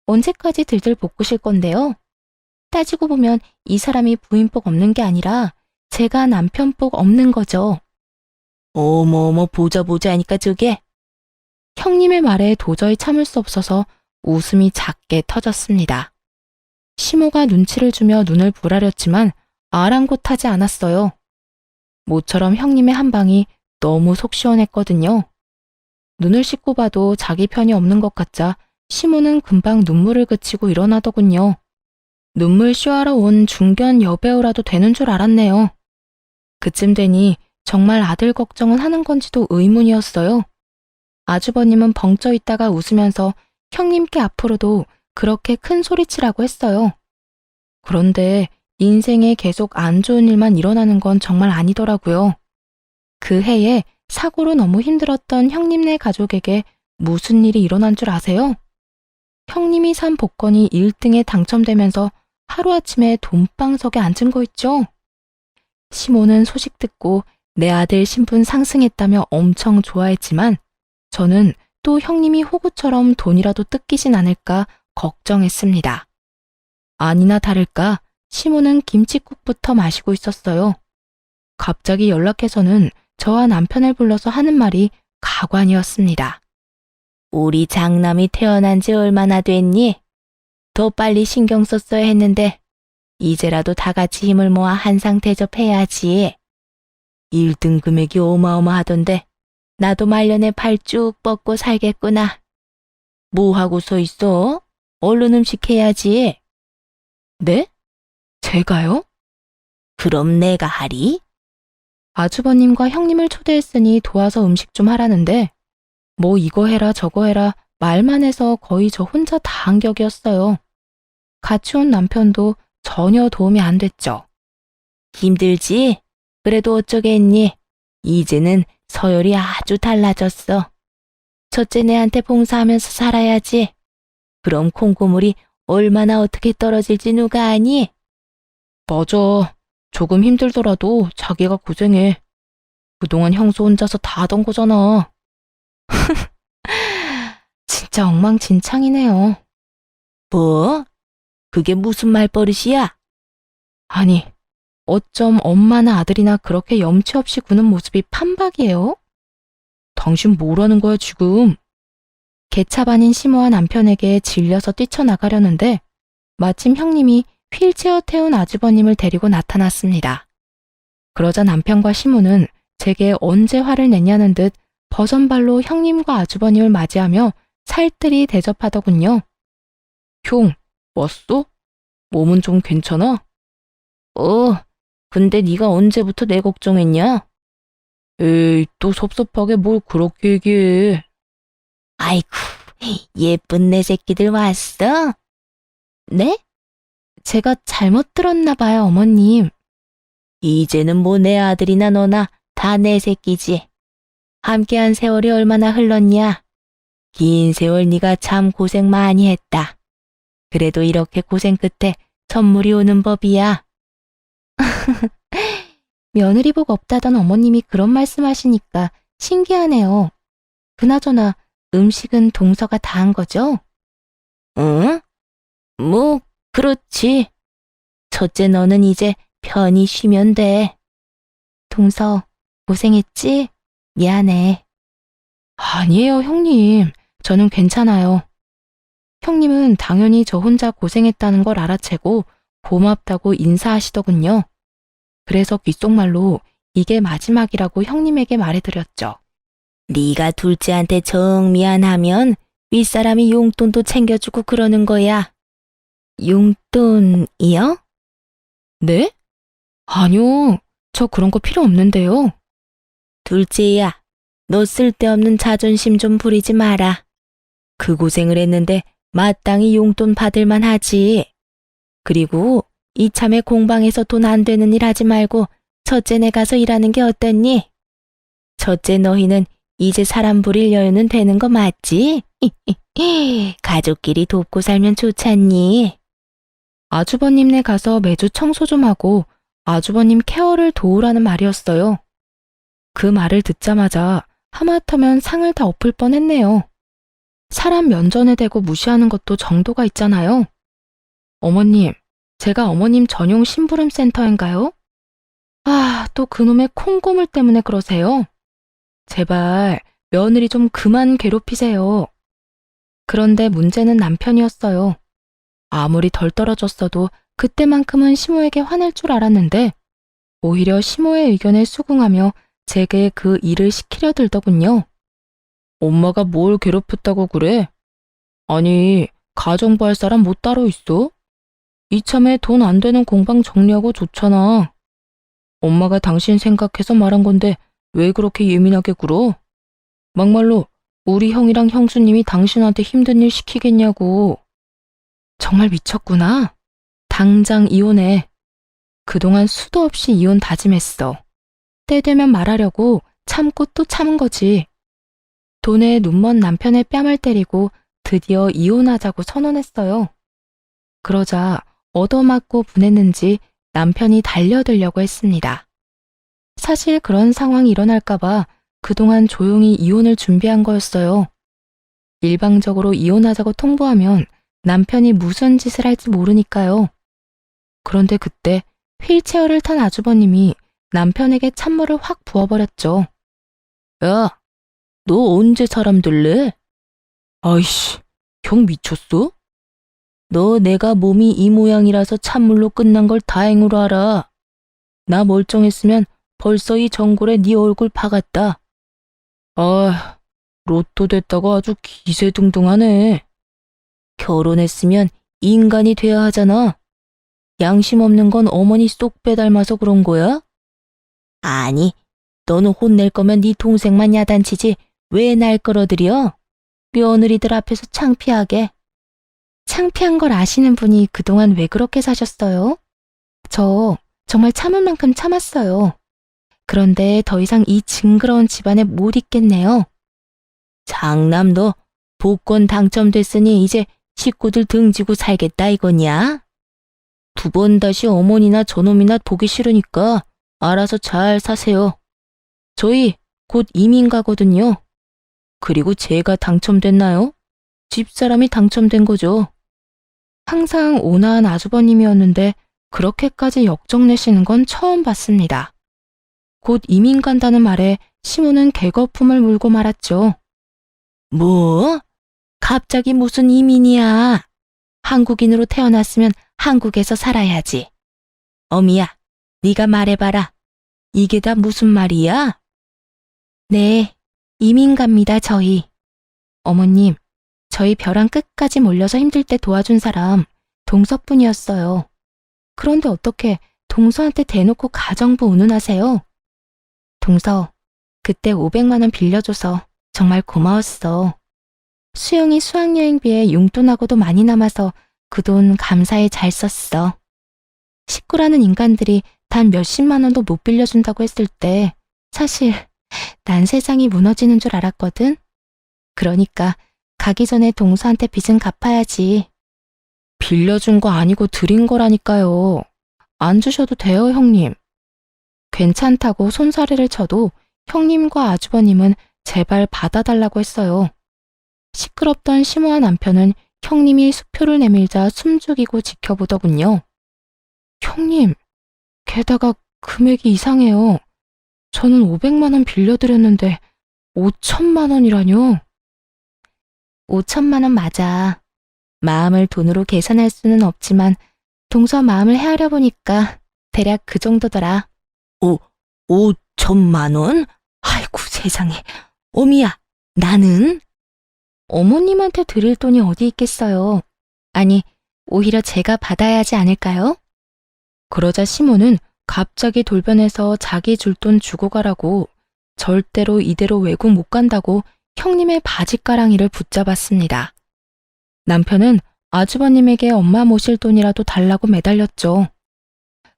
언제까지 들들 볶으실 건데요? 따지고 보면 이 사람이 부인복 없는 게 아니라 제가 남편복 없는 거죠. 어머어머 보자 하니까 저게. 형님의 말에 도저히 참을 수 없어서 웃음이 작게 터졌습니다. 시모가 눈치를 주며 눈을 부라렸지만 아랑곳하지 않았어요. 모처럼 형님의 한 방이 너무 속 시원했거든요. 눈을 씻고 봐도 자기 편이 없는 것 같자 시모는 금방 눈물을 그치고 일어나더군요. 눈물 쇼하러 온 중견 여배우라도 되는 줄 알았네요. 그쯤 되니 정말 아들 걱정은 하는 건지도 의문이었어요. 아주버님은 벙쪄 있다가 웃으면서 형님께 앞으로도 그렇게 큰 소리치라고 했어요. 그런데 인생에 계속 안 좋은 일만 일어나는 건 정말 아니더라고요. 그 해에 사고로 너무 힘들었던 형님네 가족에게 무슨 일이 일어난 줄 아세요? 형님이 산 복권이 1등에 당첨되면서 하루아침에 돈방석에 앉은 거 있죠? 시모는 소식 듣고 내 아들 신분 상승했다며 엄청 좋아했지만 저는 또 형님이 호구처럼 돈이라도 뜯기진 않을까 걱정했습니다. 아니나 다를까 시모는 김칫국부터 마시고 있었어요. 갑자기 연락해서는 저와 남편을 불러서 하는 말이 가관이었습니다. 우리 장남이 태어난 지 얼마나 됐니? 더 빨리 신경 썼어야 했는데 이제라도 다 같이 힘을 모아 한상 대접해야지. 1등 금액이 어마어마하던데 나도 말년에 발 쭉 뻗고 살겠구나. 뭐 하고 서 있어? 얼른 음식 해야지. 네? 제가요? 그럼 내가 하리? 아주버님과 형님을 초대했으니 도와서 음식 좀 하라는데 뭐 이거 해라 저거 해라 말만 해서 거의 저 혼자 다 한 격이었어요. 같이 온 남편도 전혀 도움이 안 됐죠. 힘들지? 그래도 어쩌겠니? 이제는 서열이 아주 달라졌어. 첫째네한테 봉사하면서 살아야지. 그럼 콩고물이 얼마나 어떻게 떨어질지 누가 아니? 맞아. 조금 힘들더라도 자기가 고생해. 그동안 형수 혼자서 다 하던 거잖아. 진짜 엉망진창이네요. 뭐? 그게 무슨 말버릇이야? 아니, 어쩜 엄마나 아들이나 그렇게 염치 없이 구는 모습이 판박이에요? 당신 뭐라는 거야, 지금? 개차반인 시모와 남편에게 질려서 뛰쳐나가려는데 마침 형님이 휠체어 태운 아주버님을 데리고 나타났습니다. 그러자 남편과 시모는 제게 언제 화를 냈냐는 듯 버선발로 형님과 아주버님을 맞이하며 살뜰히 대접하더군요. 형, 왔어? 몸은 좀 괜찮아? 근데 네가 언제부터 내 걱정했냐? 에이, 또 섭섭하게 뭘 그렇게 얘기해. 아이쿠, 예쁜 내 새끼들 왔어? 네? 제가 잘못 들었나 봐요, 어머님. 이제는 뭐 내 아들이나 너나 다 내 새끼지. 함께한 세월이 얼마나 흘렀냐? 긴 세월 네가 참 고생 많이 했다. 그래도 이렇게 고생 끝에 선물이 오는 법이야. 며느리 복 없다던 어머님이 그런 말씀하시니까 신기하네요. 그나저나 음식은 동서가 다 한 거죠? 응? 뭐, 그렇지. 첫째 너는 이제 편히 쉬면 돼. 동서, 고생했지? 미안해. 아니에요, 형님. 저는 괜찮아요. 형님은 당연히 저 혼자 고생했다는 걸 알아채고 고맙다고 인사하시더군요. 그래서 귓속말로 이게 마지막이라고 형님에게 말해드렸죠. 네가 둘째한테 정 미안하면 윗사람이 용돈도 챙겨주고 그러는 거야. 용돈이요? 네? 아니요, 저 그런 거 필요 없는데요. 둘째야, 너 쓸데없는 자존심 좀 부리지 마라. 그 고생을 했는데 마땅히 용돈 받을만 하지. 그리고 이참에 공방에서 돈 안 되는 일 하지 말고 첫째네 가서 일하는 게 어떻니? 첫째 너희는 이제 사람 부릴 여유는 되는 거 맞지? 가족끼리 돕고 살면 좋잖니. 아주버님네 가서 매주 청소 좀 하고 아주버님 케어를 도우라는 말이었어요. 그 말을 듣자마자 하마터면 상을 다 엎을 뻔했네요. 사람 면전에 대고 무시하는 것도 정도가 있잖아요. 어머님, 제가 어머님 전용 심부름 센터인가요? 아, 또 그놈의 콩고물 때문에 그러세요? 제발 며느리 좀 그만 괴롭히세요. 그런데 문제는 남편이었어요. 아무리 덜 떨어졌어도 그때만큼은 시모에게 화낼 줄 알았는데 오히려 시모의 의견에 수긍하며 제게 그 일을 시키려 들더군요. 엄마가 뭘 괴롭혔다고 그래? 아니, 가정부 할 사람 뭐 따로 있어? 이참에 돈 안 되는 공방 정리하고 좋잖아. 엄마가 당신 생각해서 말한 건데 왜 그렇게 예민하게 굴어? 막말로 우리 형이랑 형수님이 당신한테 힘든 일 시키겠냐고. 정말 미쳤구나. 당장 이혼해. 그동안 수도 없이 이혼 다짐했어. 때 되면 말하려고 참고 또 참은 거지. 돈에 눈먼 남편의 뺨을 때리고 드디어 이혼하자고 선언했어요. 그러자 얻어맞고 분했는지 남편이 달려들려고 했습니다. 사실 그런 상황이 일어날까봐 그동안 조용히 이혼을 준비한 거였어요. 일방적으로 이혼하자고 통보하면 남편이 무슨 짓을 할지 모르니까요. 그런데 그때 휠체어를 탄 아주버님이 남편에게 찬물을 확 부어버렸죠. 야, 너 언제 사람 될래? 아이씨, 형 미쳤어? 너 내가 몸이 이 모양이라서 찬물로 끝난 걸 다행으로 알아. 나 멀쩡했으면 벌써 이 전골에 네 얼굴 박았다. 아, 로또 됐다고 아주 기세등등하네. 결혼했으면 인간이 돼야 하잖아. 양심 없는 건 어머니 쏙 빼닮아서 그런 거야? 아니, 너는 혼낼 거면 네 동생만 야단치지 왜 날 끌어들여? 며느리들 앞에서 창피하게. 창피한 걸 아시는 분이 그동안 왜 그렇게 사셨어요? 저 정말 참을 만큼 참았어요. 그런데 더 이상 이 징그러운 집안에 못 있겠네요. 장남도 복권 당첨됐으니 이제 식구들 등지고 살겠다 이거냐? 두 번 다시 어머니나 저놈이나 보기 싫으니까 알아서 잘 사세요. 저희 곧 이민 가거든요. 그리고 제가 당첨됐나요? 집사람이 당첨된 거죠. 항상 온화한 아주버님이었는데 그렇게까지 역정내시는 건 처음 봤습니다. 곧 이민 간다는 말에 시모는 개거품을 물고 말았죠. 뭐? 갑자기 무슨 이민이야? 한국인으로 태어났으면 한국에서 살아야지. 어미야, 네가 말해봐라. 이게 다 무슨 말이야? 네, 이민 갑니다, 저희. 어머님, 저희 벼랑 끝까지 몰려서 힘들 때 도와준 사람 동서뿐이었어요. 그런데 어떻게 동서한테 대놓고 가정부 운운하세요? 동서, 그때 500만 원 빌려줘서 정말 고마웠어. 수영이 수학여행비에 용돈하고도 많이 남아서 그 돈 감사히 잘 썼어. 식구라는 인간들이 단 몇십만 원도 못 빌려준다고 했을 때 사실 난 세상이 무너지는 줄 알았거든. 그러니까 가기 전에 동서한테 빚은 갚아야지. 빌려준 거 아니고 드린 거라니까요. 안 주셔도 돼요, 형님. 괜찮다고 손사래를 쳐도 형님과 아주버님은 제발 받아달라고 했어요. 시끄럽던 시모와 남편은 형님이 수표를 내밀자 숨죽이고 지켜보더군요. 형님, 게다가 금액이 이상해요. 저는 500만 원 빌려드렸는데 5천만 원이라뇨. 5천만 원 맞아. 마음을 돈으로 계산할 수는 없지만 동서 마음을 헤아려 보니까 대략 그 정도더라. 5천만 원? 아이고 세상에. 어미야, 나는? 어머님한테 드릴 돈이 어디 있겠어요. 아니, 오히려 제가 받아야 하지 않을까요? 그러자 시모는 갑자기 돌변해서 자기 줄 돈 주고 가라고 절대로 이대로 외국 못 간다고 형님의 바지가랑이를 붙잡았습니다. 남편은 아주버님에게 엄마 모실 돈이라도 달라고 매달렸죠.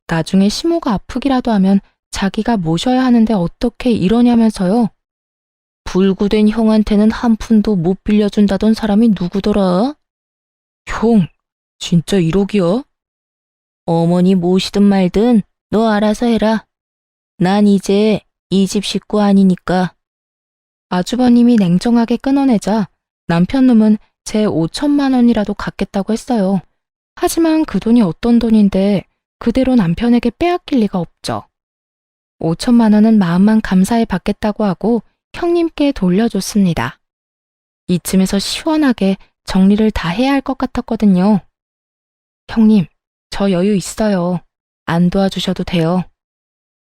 나중에 시모가 아프기라도 하면 자기가 모셔야 하는데 어떻게 이러냐면서요. 불구된 형한테는 한 푼도 못 빌려준다던 사람이 누구더라? 형, 진짜 1억이야? 어머니 모시든 말든 너 알아서 해라. 난 이제 이 집 식구 아니니까. 아주버님이 냉정하게 끊어내자 남편 놈은 제 5천만 원이라도 갚겠다고 했어요. 하지만 그 돈이 어떤 돈인데 그대로 남편에게 빼앗길 리가 없죠. 5천만 원은 마음만 감사히 받겠다고 하고 형님께 돌려줬습니다. 이쯤에서 시원하게 정리를 다 해야 할 것 같았거든요. 형님, 저 여유 있어요. 안 도와주셔도 돼요.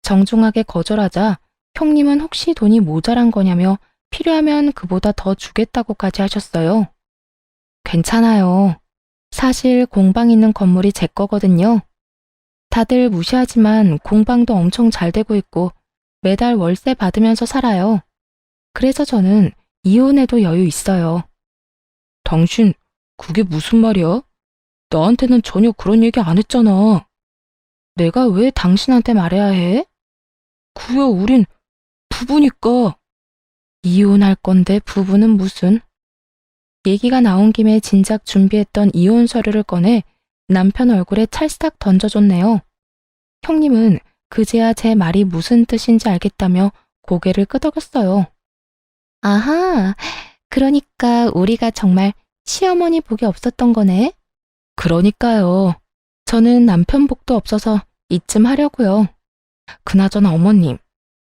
정중하게 거절하자 형님은 혹시 돈이 모자란 거냐며 필요하면 그보다 더 주겠다고까지 하셨어요. 괜찮아요. 사실 공방 있는 건물이 제 거거든요. 다들 무시하지만 공방도 엄청 잘 되고 있고 매달 월세 받으면서 살아요. 그래서 저는 이혼해도 여유 있어요. 당신, 그게 무슨 말이야? 나한테는 전혀 그런 얘기 안 했잖아. 내가 왜 당신한테 말해야 해? 그야 우린 부부니까. 이혼할 건데 부부는 무슨? 얘기가 나온 김에 진작 준비했던 이혼 서류를 꺼내 남편 얼굴에 찰싹 던져줬네요. 형님은 그제야 제 말이 무슨 뜻인지 알겠다며 고개를 끄덕였어요. 아하, 그러니까 우리가 정말 시어머니 복이 없었던 거네. 그러니까요. 저는 남편 복도 없어서 이쯤 하려고요. 그나저나 어머님,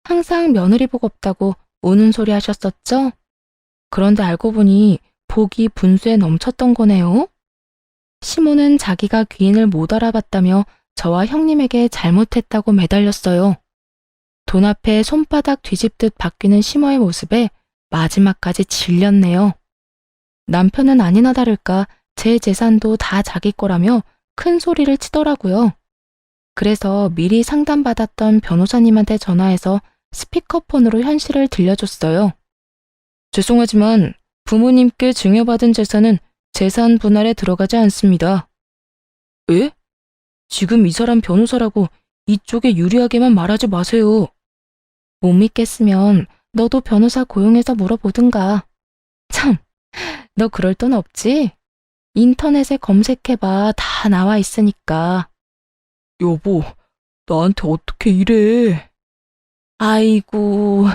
항상 며느리 복 없다고 우는 소리 하셨었죠? 그런데 알고 보니 복이 분수에 넘쳤던 거네요. 시모는 자기가 귀인을 못 알아봤다며 저와 형님에게 잘못했다고 매달렸어요. 돈 앞에 손바닥 뒤집듯 바뀌는 시모의 모습에 마지막까지 질렸네요. 남편은 아니나 다를까 제 재산도 다 자기 거라며 큰 소리를 치더라고요. 그래서 미리 상담받았던 변호사님한테 전화해서 스피커폰으로 현실을 들려줬어요. 죄송하지만 부모님께 증여받은 재산은 재산 분할에 들어가지 않습니다. 에? 지금 이 사람 변호사라고 이쪽에 유리하게만 말하지 마세요. 못 믿겠으면 너도 변호사 고용해서 물어보든가. 너 그럴 돈 없지? 인터넷에 검색해봐. 다 나와 있으니까. 여보, 나한테 어떻게 이래? 아이고,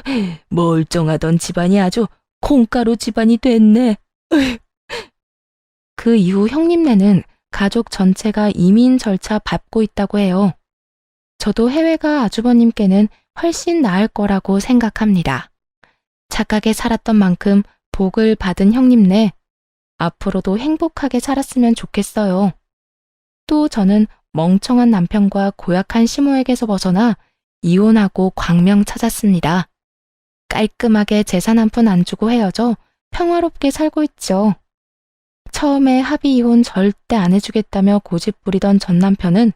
멀쩡하던 집안이 아주 콩가루 집안이 됐네. 그 이후 형님네는 가족 전체가 이민 절차 밟고 있다고 해요. 저도 해외가 아주버님께는 훨씬 나을 거라고 생각합니다. 착하게 살았던 만큼 복을 받은 형님네, 앞으로도 행복하게 살았으면 좋겠어요. 또 저는 멍청한 남편과 고약한 시모에게서 벗어나 이혼하고 광명 찾았습니다. 깔끔하게 재산 한 푼 안 주고 헤어져 평화롭게 살고 있죠. 처음에 합의 이혼 절대 안 해주겠다며 고집 부리던 전 남편은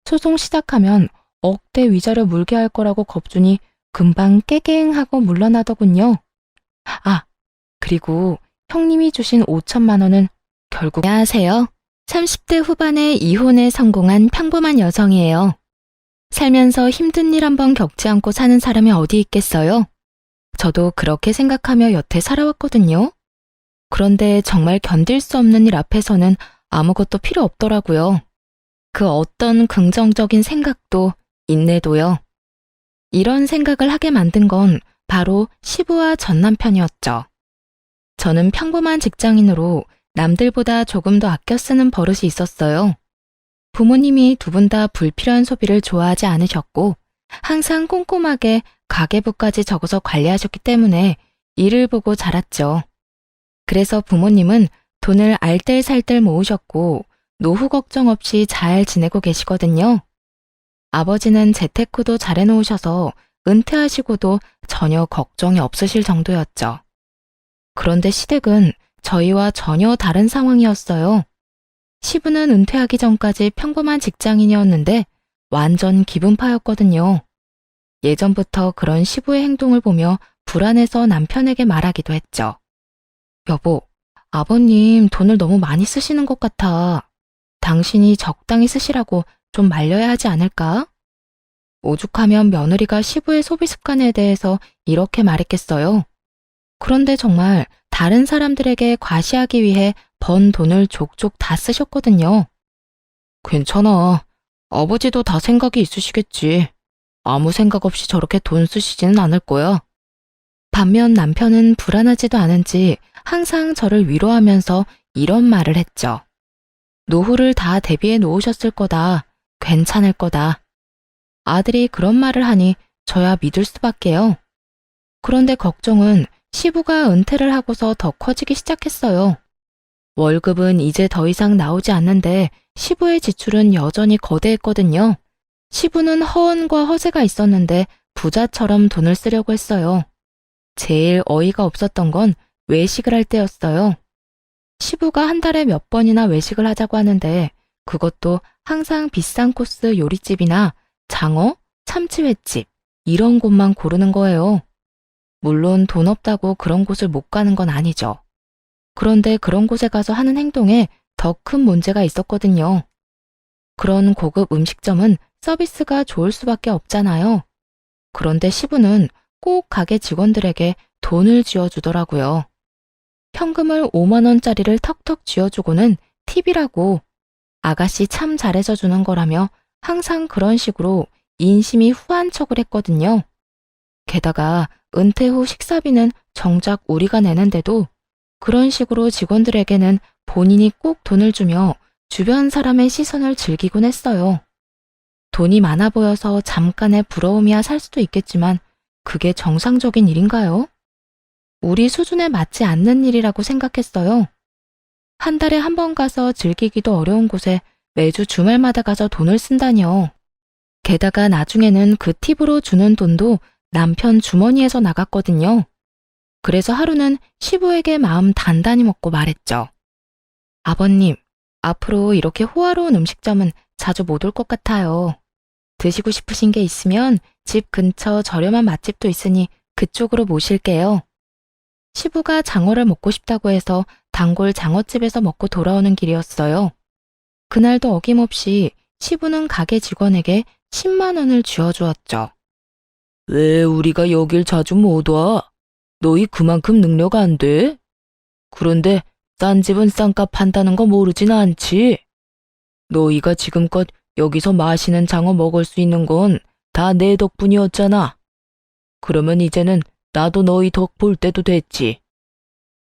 소송 시작하면 억대 위자료 물게 할 거라고 겁주니 금방 깨갱하고 물러나더군요. 아, 그리고 형님이 주신 5천만 원은 결국 안녕하세요. 30대 후반에 이혼에 성공한 평범한 여성이에요. 살면서 힘든 일 한번 겪지 않고 사는 사람이 어디 있겠어요? 저도 그렇게 생각하며 여태 살아왔거든요. 그런데 정말 견딜 수 없는 일 앞에서는 아무것도 필요 없더라고요. 그 어떤 긍정적인 생각도 인내도요. 이런 생각을 하게 만든 건 바로 시부와 전 남편이었죠. 저는 평범한 직장인으로 남들보다 조금 더 아껴 쓰는 버릇이 있었어요. 부모님이 두 분 다 불필요한 소비를 좋아하지 않으셨고 항상 꼼꼼하게 가계부까지 적어서 관리하셨기 때문에 일을 보고 자랐죠. 그래서 부모님은 돈을 알뜰살뜰 모으셨고 노후 걱정 없이 잘 지내고 계시거든요. 아버지는 재테크도 잘 해놓으셔서 은퇴하시고도 전혀 걱정이 없으실 정도였죠. 그런데 시댁은 저희와 전혀 다른 상황이었어요. 시부는 은퇴하기 전까지 평범한 직장인이었는데 완전 기분파였거든요. 예전부터 그런 시부의 행동을 보며 불안해서 남편에게 말하기도 했죠. 여보, 아버님 돈을 너무 많이 쓰시는 것 같아. 당신이 적당히 쓰시라고 좀 말려야 하지 않을까? 오죽하면 며느리가 시부의 소비 습관에 대해서 이렇게 말했겠어요. 그런데 정말 다른 사람들에게 과시하기 위해 번 돈을 족족 다 쓰셨거든요. 괜찮아. 아버지도 다 생각이 있으시겠지. 아무 생각 없이 저렇게 돈 쓰시지는 않을 거야. 반면 남편은 불안하지도 않은지 항상 저를 위로하면서 이런 말을 했죠. 노후를 다 대비해 놓으셨을 거다. 괜찮을 거다. 아들이 그런 말을 하니 저야 믿을 수밖에요. 그런데 걱정은 시부가 은퇴를 하고서 더 커지기 시작했어요. 월급은 이제 더 이상 나오지 않는데 시부의 지출은 여전히 거대했거든요. 시부는 허언과 허세가 있었는데 부자처럼 돈을 쓰려고 했어요. 제일 어이가 없었던 건 외식을 할 때였어요. 시부가 한 달에 몇 번이나 외식을 하자고 하는데 그것도 항상 비싼 코스 요리집이나 장어, 참치횟집 이런 곳만 고르는 거예요. 물론 돈 없다고 그런 곳을 못 가는 건 아니죠. 그런데 그런 곳에 가서 하는 행동에 더 큰 문제가 있었거든요. 그런 고급 음식점은 서비스가 좋을 수밖에 없잖아요. 그런데 시부는 꼭 가게 직원들에게 돈을 쥐어주더라고요. 현금을 5만 원짜리를 턱턱 쥐어주고는 팁이라고 아가씨 참 잘해서 주는 거라며 항상 그런 식으로 인심이 후한 척을 했거든요. 게다가 은퇴 후 식사비는 정작 우리가 내는데도 그런 식으로 직원들에게는 본인이 꼭 돈을 주며 주변 사람의 시선을 즐기곤 했어요. 돈이 많아 보여서 잠깐의 부러움이야 살 수도 있겠지만 그게 정상적인 일인가요? 우리 수준에 맞지 않는 일이라고 생각했어요. 한 달에 한 번 가서 즐기기도 어려운 곳에 매주 주말마다 가서 돈을 쓴다뇨. 게다가 나중에는 그 팁으로 주는 돈도 남편 주머니에서 나갔거든요. 그래서 하루는 시부에게 마음 단단히 먹고 말했죠. 아버님, 앞으로 이렇게 호화로운 음식점은 자주 못 올 것 같아요. 드시고 싶으신 게 있으면 집 근처 저렴한 맛집도 있으니 그쪽으로 모실게요. 시부가 장어를 먹고 싶다고 해서 단골 장어집에서 먹고 돌아오는 길이었어요. 그날도 어김없이 시부는 가게 직원에게 10만 원을 쥐어주었죠. 왜 우리가 여길 자주 못 와? 너희 그만큼 능력 안 돼? 그런데 싼 집은 싼값 판다는 거 모르진 않지. 너희가 지금껏 여기서 맛있는 장어 먹을 수 있는 건 다 내 덕분이었잖아. 그러면 이제는 나도 너희 덕 볼 때도 됐지.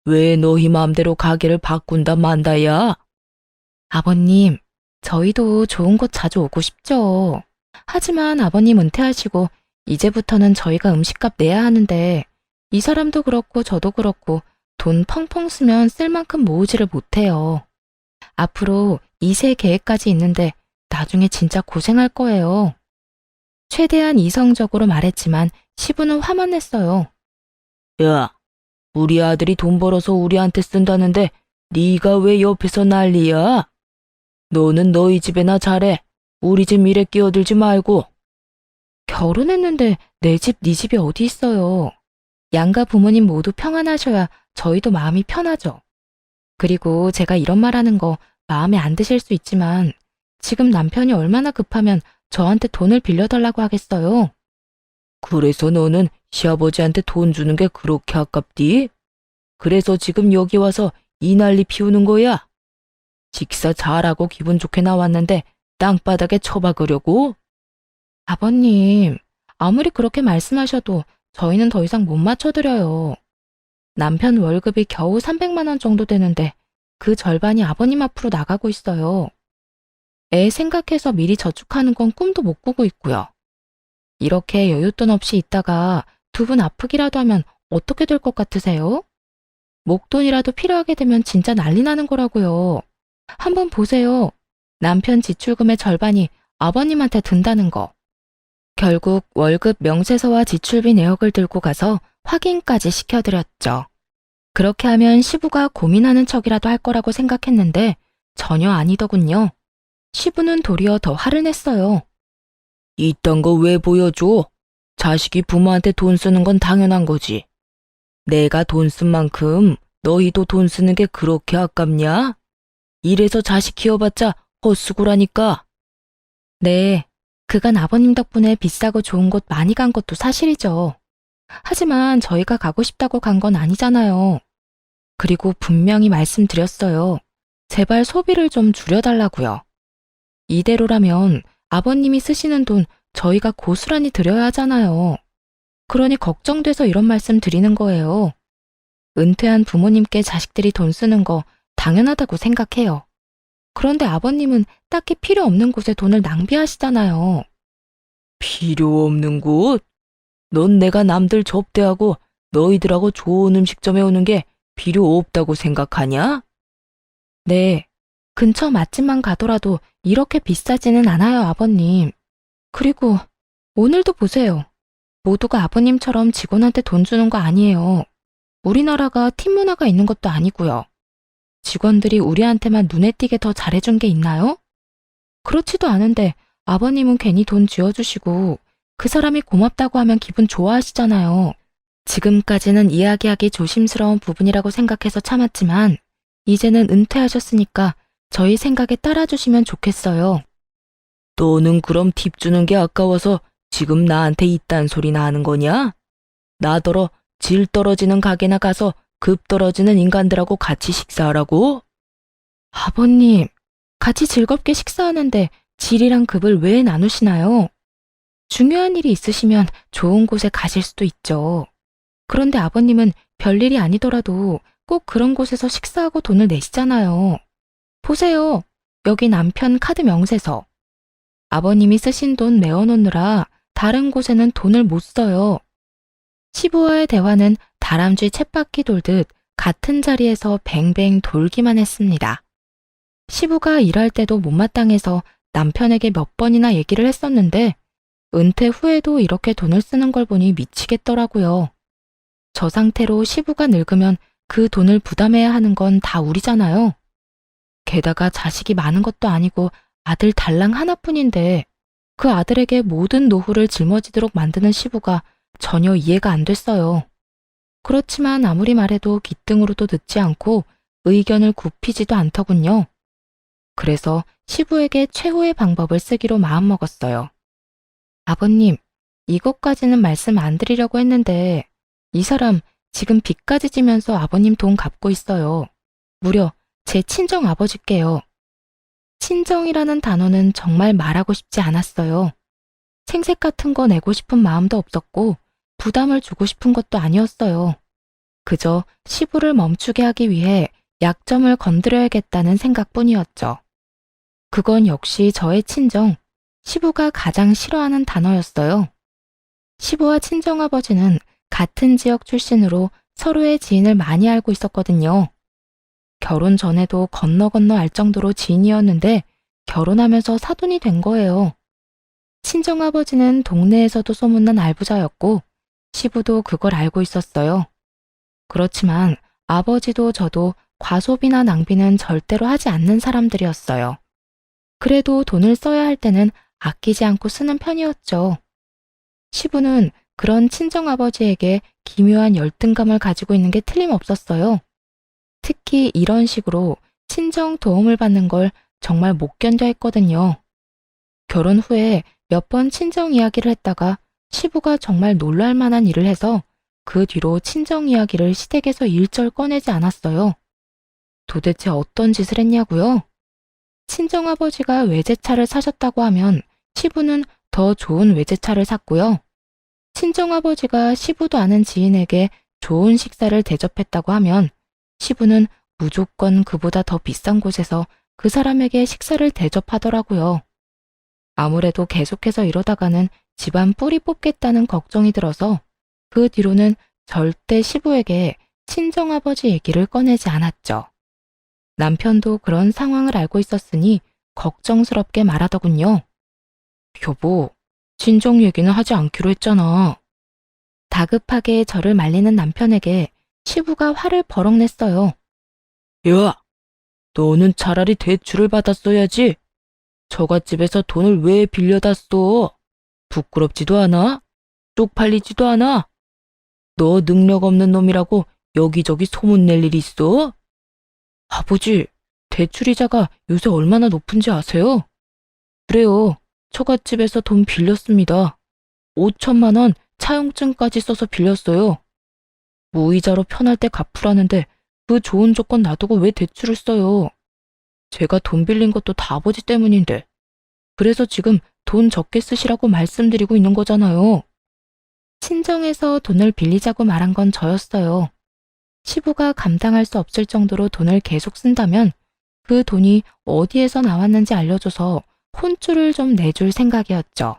왜 너희 마음대로 가게를 바꾼다 만다야? 아버님, 저희도 좋은 곳 자주 오고 싶죠. 하지만 아버님 은퇴하시고 이제부터는 저희가 음식값 내야 하는데 이 사람도 그렇고 저도 그렇고 돈 펑펑 쓰면 쓸 만큼 모으지를 못해요. 앞으로 2세 계획까지 있는데 나중에 진짜 고생할 거예요. 최대한 이성적으로 말했지만 시부는 화만 냈어요. 야, 우리 아들이 돈 벌어서 우리한테 쓴다는데 네가 왜 옆에서 난리야? 너는 너희 집에나 잘해. 우리 집 일에 끼어들지 말고. 결혼했는데 내 집, 네 집이 어디 있어요. 양가 부모님 모두 평안하셔야 저희도 마음이 편하죠. 그리고 제가 이런 말하는 거 마음에 안 드실 수 있지만 지금 남편이 얼마나 급하면 저한테 돈을 빌려달라고 하겠어요. 그래서 너는 시아버지한테 돈 주는 게 그렇게 아깝디? 그래서 지금 여기 와서 이 난리 피우는 거야? 직사 잘하고 기분 좋게 나왔는데 땅바닥에 처박으려고? 아버님, 아무리 그렇게 말씀하셔도 저희는 더 이상 못 맞춰드려요. 남편 월급이 겨우 300만 원 정도 되는데 그 절반이 아버님 앞으로 나가고 있어요. 애 생각해서 미리 저축하는 건 꿈도 못 꾸고 있고요. 이렇게 여윳돈 없이 있다가 두 분 아프기라도 하면 어떻게 될 것 같으세요? 목돈이라도 필요하게 되면 진짜 난리 나는 거라고요. 한번 보세요. 남편 지출금의 절반이 아버님한테 든다는 거. 결국 월급 명세서와 지출비 내역을 들고 가서 확인까지 시켜드렸죠. 그렇게 하면 시부가 고민하는 척이라도 할 거라고 생각했는데 전혀 아니더군요. 시부는 도리어 더 화를 냈어요. 이딴 거 왜 보여줘? 자식이 부모한테 돈 쓰는 건 당연한 거지. 내가 돈 쓴 만큼 너희도 돈 쓰는 게 그렇게 아깝냐? 이래서 자식 키워봤자 헛수고라니까. 네, 그간 아버님 덕분에 비싸고 좋은 곳 많이 간 것도 사실이죠. 하지만 저희가 가고 싶다고 간 건 아니잖아요. 그리고 분명히 말씀드렸어요. 제발 소비를 좀 줄여달라고요. 이대로라면 아버님이 쓰시는 돈 저희가 고스란히 드려야 하잖아요. 그러니 걱정돼서 이런 말씀 드리는 거예요. 은퇴한 부모님께 자식들이 돈 쓰는 거 당연하다고 생각해요. 그런데 아버님은 딱히 필요 없는 곳에 돈을 낭비하시잖아요. 필요 없는 곳? 넌 내가 남들 접대하고 너희들하고 좋은 음식점에 오는 게 필요 없다고 생각하냐? 네, 근처 맛집만 가더라도 이렇게 비싸지는 않아요, 아버님. 그리고 오늘도 보세요. 모두가 아버님처럼 직원한테 돈 주는 거 아니에요. 우리나라가 팀 문화가 있는 것도 아니고요. 직원들이 우리한테만 눈에 띄게 더 잘해준 게 있나요? 그렇지도 않은데 아버님은 괜히 돈 쥐어주시고 그 사람이 고맙다고 하면 기분 좋아하시잖아요. 지금까지는 이야기하기 조심스러운 부분이라고 생각해서 참았지만 이제는 은퇴하셨으니까 저희 생각에 따라주시면 좋겠어요. 너는 그럼 팁 주는 게 아까워서 지금 나한테 이딴 소리나 하는 거냐? 나더러 질 떨어지는 가게나 가서 급 떨어지는 인간들하고 같이 식사하라고? 아버님, 같이 즐겁게 식사하는데 질이랑 급을 왜 나누시나요? 중요한 일이 있으시면 좋은 곳에 가실 수도 있죠. 그런데 아버님은 별일이 아니더라도 꼭 그런 곳에서 식사하고 돈을 내시잖아요. 보세요. 여기 남편 카드 명세서. 아버님이 쓰신 돈 메워놓느라 다른 곳에는 돈을 못 써요. 시부와의 대화는 다람쥐 쳇바퀴 돌듯 같은 자리에서 뱅뱅 돌기만 했습니다. 시부가 일할 때도 못마땅해서 남편에게 몇 번이나 얘기를 했었는데 은퇴 후에도 이렇게 돈을 쓰는 걸 보니 미치겠더라고요. 저 상태로 시부가 늙으면 그 돈을 부담해야 하는 건 다 우리잖아요. 게다가 자식이 많은 것도 아니고 아들 달랑 하나뿐인데 그 아들에게 모든 노후를 짊어지도록 만드는 시부가 전혀 이해가 안 됐어요. 그렇지만 아무리 말해도 기등으로도 듣지 않고 의견을 굽히지도 않더군요. 그래서 시부에게 최후의 방법을 쓰기로 마음먹었어요. 아버님, 이것까지는 말씀 안 드리려고 했는데 이 사람 지금 빚까지 지면서 아버님 돈 갚고 있어요. 무려 제 친정 아버지께요. 친정이라는 단어는 정말 말하고 싶지 않았어요. 생색 같은 거 내고 싶은 마음도 없었고 부담을 주고 싶은 것도 아니었어요. 그저 시부를 멈추게 하기 위해 약점을 건드려야겠다는 생각뿐이었죠. 그건 역시 저의 친정, 시부가 가장 싫어하는 단어였어요. 시부와 친정아버지는 같은 지역 출신으로 서로의 지인을 많이 알고 있었거든요. 결혼 전에도 건너 알 정도로 지인이었는데 결혼하면서 사돈이 된 거예요. 친정아버지는 동네에서도 소문난 알부자였고 시부도 그걸 알고 있었어요. 그렇지만 아버지도 저도 과소비나 낭비는 절대로 하지 않는 사람들이었어요. 그래도 돈을 써야 할 때는 아끼지 않고 쓰는 편이었죠. 시부는 그런 친정아버지에게 기묘한 열등감을 가지고 있는 게 틀림없었어요. 특히 이런 식으로 친정 도움을 받는 걸 정말 못 견뎌 했거든요. 결혼 후에 몇 번 친정 이야기를 했다가 시부가 정말 놀랄 만한 일을 해서 그 뒤로 친정 이야기를 시댁에서 일절 꺼내지 않았어요. 도대체 어떤 짓을 했냐고요? 친정아버지가 외제차를 사셨다고 하면 시부는 더 좋은 외제차를 샀고요. 친정아버지가 시부도 아는 지인에게 좋은 식사를 대접했다고 하면 시부는 무조건 그보다 더 비싼 곳에서 그 사람에게 식사를 대접하더라고요. 아무래도 계속해서 이러다가는 집안 뿌리 뽑겠다는 걱정이 들어서 그 뒤로는 절대 시부에게 친정아버지 얘기를 꺼내지 않았죠. 남편도 그런 상황을 알고 있었으니 걱정스럽게 말하더군요. 여보, 친정 얘기는 하지 않기로 했잖아. 다급하게 저를 말리는 남편에게 시부가 화를 버럭 냈어요. 야, 너는 차라리 대출을 받았어야지. 처갓집에서 돈을 왜 빌려다 써? 부끄럽지도 않아? 쪽팔리지도 않아? 너 능력 없는 놈이라고 여기저기 소문낼 일 있어? 아버지, 대출이자가 요새 얼마나 높은지 아세요? 그래요, 처갓집에서 돈 빌렸습니다. 5천만 원 차용증까지 써서 빌렸어요. 무이자로 편할 때 갚으라는데 그 좋은 조건 놔두고 왜 대출을 써요? 제가 돈 빌린 것도 다 아버지 때문인데. 그래서 지금 돈 적게 쓰시라고 말씀드리고 있는 거잖아요. 친정에서 돈을 빌리자고 말한 건 저였어요. 시부가 감당할 수 없을 정도로 돈을 계속 쓴다면 그 돈이 어디에서 나왔는지 알려줘서 혼쭐을 좀 내줄 생각이었죠.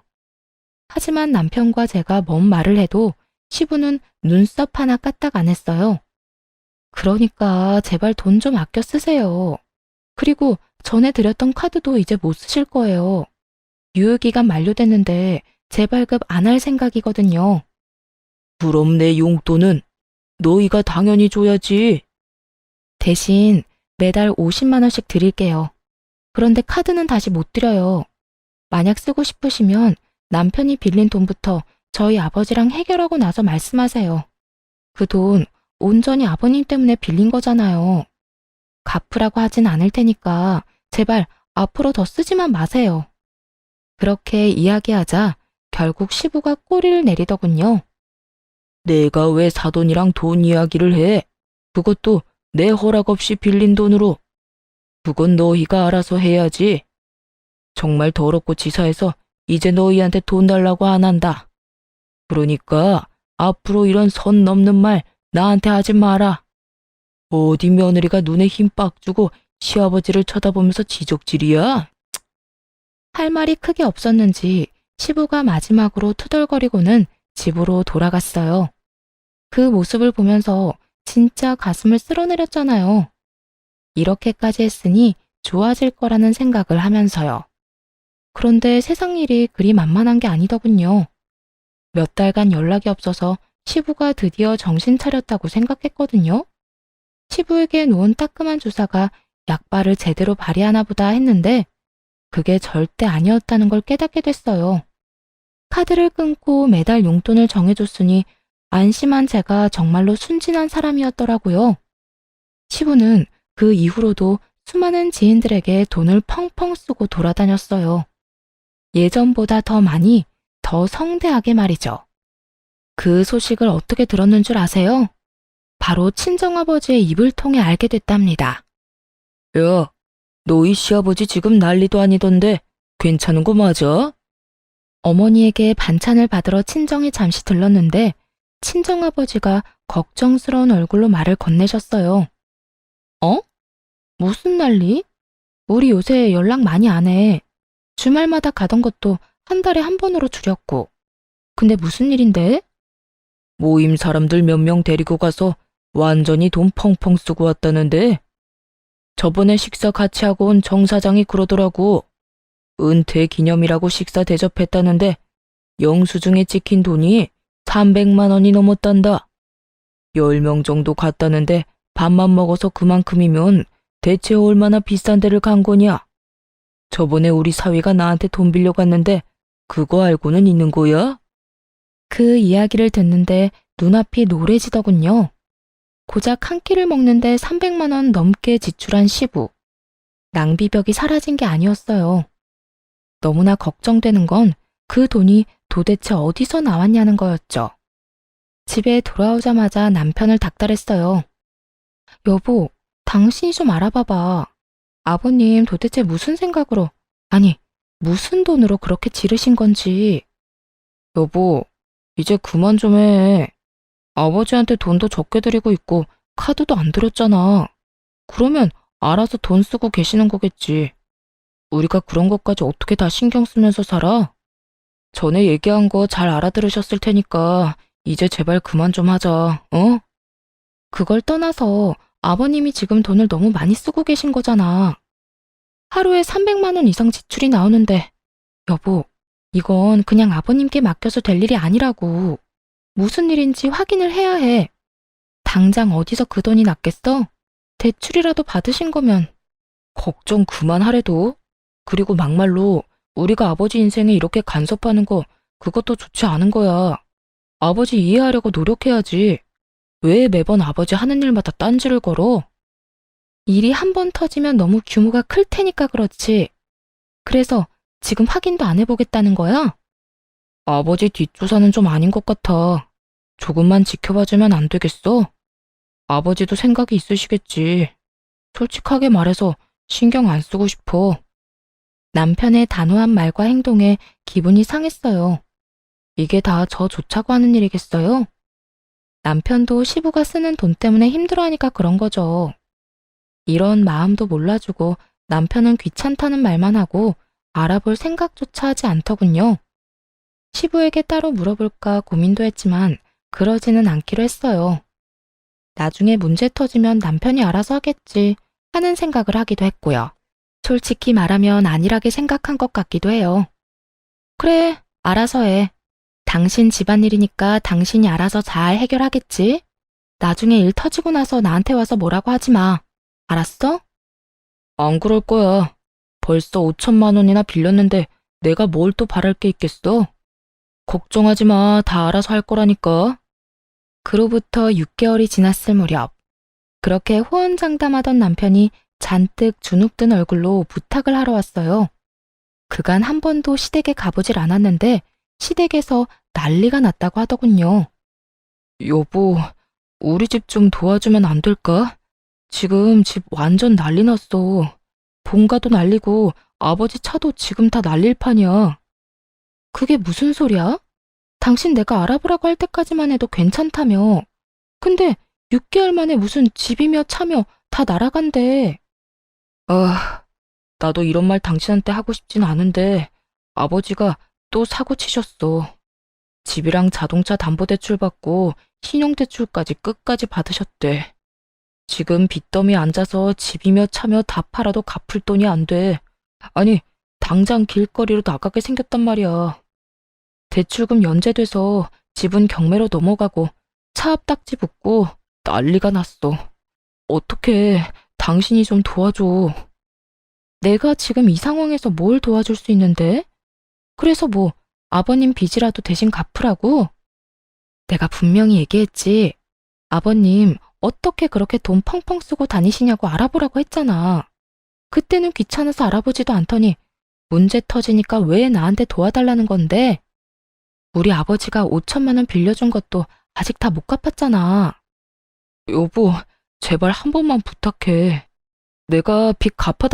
하지만 남편과 제가 뭔 말을 해도 시부는 눈썹 하나 까딱 안 했어요. 그러니까 제발 돈 좀 아껴 쓰세요. 그리고 전에 드렸던 카드도 이제 못 쓰실 거예요. 유효기간 만료됐는데 재발급 안 할 생각이거든요. 그럼 내 용돈은 너희가 당연히 줘야지. 대신 매달 50만 원씩 드릴게요. 그런데 카드는 다시 못 드려요. 만약 쓰고 싶으시면 남편이 빌린 돈부터 저희 아버지랑 해결하고 나서 말씀하세요. 그 돈 온전히 아버님 때문에 빌린 거잖아요. 갚으라고 하진 않을 테니까 제발 앞으로 더 쓰지만 마세요. 그렇게 이야기하자 결국 시부가 꼬리를 내리더군요. 내가 왜 사돈이랑 돈 이야기를 해? 그것도 내 허락 없이 빌린 돈으로. 그건 너희가 알아서 해야지. 정말 더럽고 치사해서 이제 너희한테 돈 달라고 안 한다. 그러니까 앞으로 이런 선 넘는 말 나한테 하지 마라. 어디 며느리가 눈에 힘 빡 주고 시아버지를 쳐다보면서 지적질이야? 할 말이 크게 없었는지 시부가 마지막으로 투덜거리고는 집으로 돌아갔어요. 그 모습을 보면서 진짜 가슴을 쓸어내렸잖아요. 이렇게까지 했으니 좋아질 거라는 생각을 하면서요. 그런데 세상 일이 그리 만만한 게 아니더군요. 몇 달간 연락이 없어서 시부가 드디어 정신 차렸다고 생각했거든요. 시부에게 놓은 따끔한 주사가 약발을 제대로 발휘하나 보다 했는데 그게 절대 아니었다는 걸 깨닫게 됐어요. 카드를 끊고 매달 용돈을 정해줬으니 안심한 제가 정말로 순진한 사람이었더라고요. 시부는 그 이후로도 수많은 지인들에게 돈을 펑펑 쓰고 돌아다녔어요. 예전보다 더 많이, 더 성대하게 말이죠. 그 소식을 어떻게 들었는 줄 아세요? 바로 친정아버지의 입을 통해 알게 됐답니다. 야, 너희 시아버지 지금 난리도 아니던데 괜찮은 거 맞아? 어머니에게 반찬을 받으러 친정에 잠시 들렀는데 친정아버지가 걱정스러운 얼굴로 말을 건네셨어요. 어? 무슨 난리? 우리 요새 연락 많이 안 해. 주말마다 가던 것도 한 달에 한 번으로 줄였고. 근데 무슨 일인데? 모임 사람들 몇 명 데리고 가서 완전히 돈 펑펑 쓰고 왔다는데 저번에 식사 같이 하고 온 정 사장이 그러더라고. 은퇴 기념이라고 식사 대접했다는데 영수증에 찍힌 돈이 300만 원이 넘었단다. 10명 정도 갔다는데 밥만 먹어서 그만큼이면 대체 얼마나 비싼 데를 간 거냐? 저번에 우리 사위가 나한테 돈 빌려 갔는데 그거 알고는 있는 거야? 그 이야기를 듣는데 눈앞이 노래지더군요. 고작 한 끼를 먹는데 300만 원 넘게 지출한 시부. 낭비벽이 사라진 게 아니었어요. 너무나 걱정되는 건 그 돈이 도대체 어디서 나왔냐는 거였죠. 집에 돌아오자마자 남편을 닥달했어요. 여보, 당신이 좀 알아봐봐. 아버님 도대체 무슨 생각으로, 아니, 무슨 돈으로 그렇게 지르신 건지. 여보, 이제 그만 좀 해. 아버지한테 돈도 적게 드리고 있고 카드도 안 드렸잖아. 그러면 알아서 돈 쓰고 계시는 거겠지. 우리가 그런 것까지 어떻게 다 신경 쓰면서 살아? 전에 얘기한 거 잘 알아들으셨을 테니까 이제 제발 그만 좀 하자, 어? 그걸 떠나서 아버님이 지금 돈을 너무 많이 쓰고 계신 거잖아. 하루에 300만 원 이상 지출이 나오는데, 여보, 이건 그냥 아버님께 맡겨서 될 일이 아니라고. 무슨 일인지 확인을 해야 해. 당장 어디서 그 돈이 났겠어? 대출이라도 받으신 거면. 걱정 그만하래도. 그리고 막말로 우리가 아버지 인생에 이렇게 간섭하는 거 그것도 좋지 않은 거야. 아버지 이해하려고 노력해야지. 왜 매번 아버지 하는 일마다 딴지를 걸어? 일이 한 번 터지면 너무 규모가 클 테니까 그렇지. 그래서 지금 확인도 안 해보겠다는 거야? 아버지 뒷조사는 좀 아닌 것 같아. 조금만 지켜봐주면 안 되겠어? 아버지도 생각이 있으시겠지. 솔직하게 말해서 신경 안 쓰고 싶어. 남편의 단호한 말과 행동에 기분이 상했어요. 이게 다 저 좋자고 하는 일이겠어요? 남편도 시부가 쓰는 돈 때문에 힘들어하니까 그런 거죠. 이런 마음도 몰라주고 남편은 귀찮다는 말만 하고 알아볼 생각조차 하지 않더군요. 시부에게 따로 물어볼까 고민도 했지만 그러지는 않기로 했어요. 나중에 문제 터지면 남편이 알아서 하겠지 하는 생각을 하기도 했고요. 솔직히 말하면 안일하게 생각한 것 같기도 해요. 그래, 알아서 해. 당신 집안일이니까 당신이 알아서 잘 해결하겠지? 나중에 일 터지고 나서 나한테 와서 뭐라고 하지 마. 알았어? 안 그럴 거야. 벌써 5천만 원이나 빌렸는데 내가 뭘 또 바랄 게 있겠어? 걱정하지 마. 다 알아서 할 거라니까. 그로부터 6개월이 지났을 무렵, 그렇게 호언장담하던 남편이 잔뜩 주눅든 얼굴로 부탁을 하러 왔어요. 그간 한 번도 시댁에 가보질 않았는데 시댁에서 난리가 났다고 하더군요. 여보, 우리 집 좀 도와주면 안 될까? 지금 집 완전 난리 났어. 본가도 난리고 아버지 차도 지금 다 난릴 판이야. 그게 무슨 소리야? 당신 내가 알아보라고 할 때까지만 해도 괜찮다며. 근데 6개월 만에 무슨 집이며 차며 다 날아간대. 아, 나도 이런 말 당신한테 하고 싶진 않은데 아버지가 또 사고 치셨어. 집이랑 자동차 담보대출 받고 신용대출까지 끝까지 받으셨대. 지금 빚더미에 앉아서 집이며 차며 다 팔아도 갚을 돈이 안 돼. 아니, 당장 길거리로 나가게 생겼단 말이야. 대출금 연체돼서 집은 경매로 넘어가고 차 앞딱지 붙고 난리가 났어. 어떡해, 당신이 좀 도와줘. 내가 지금 이 상황에서 뭘 도와줄 수 있는데? 그래서 뭐 아버님 빚이라도 대신 갚으라고? 내가 분명히 얘기했지. 아버님 어떻게 그렇게 돈 펑펑 쓰고 다니시냐고 알아보라고 했잖아. 그때는 귀찮아서 알아보지도 않더니 문제 터지니까 왜 나한테 도와달라는 건데? 우리 아버지가 5천만 원 빌려준 것도 아직 다 못 갚았잖아. 여보, 제발 한 번만 부탁해. 내가 빚 갚아달라고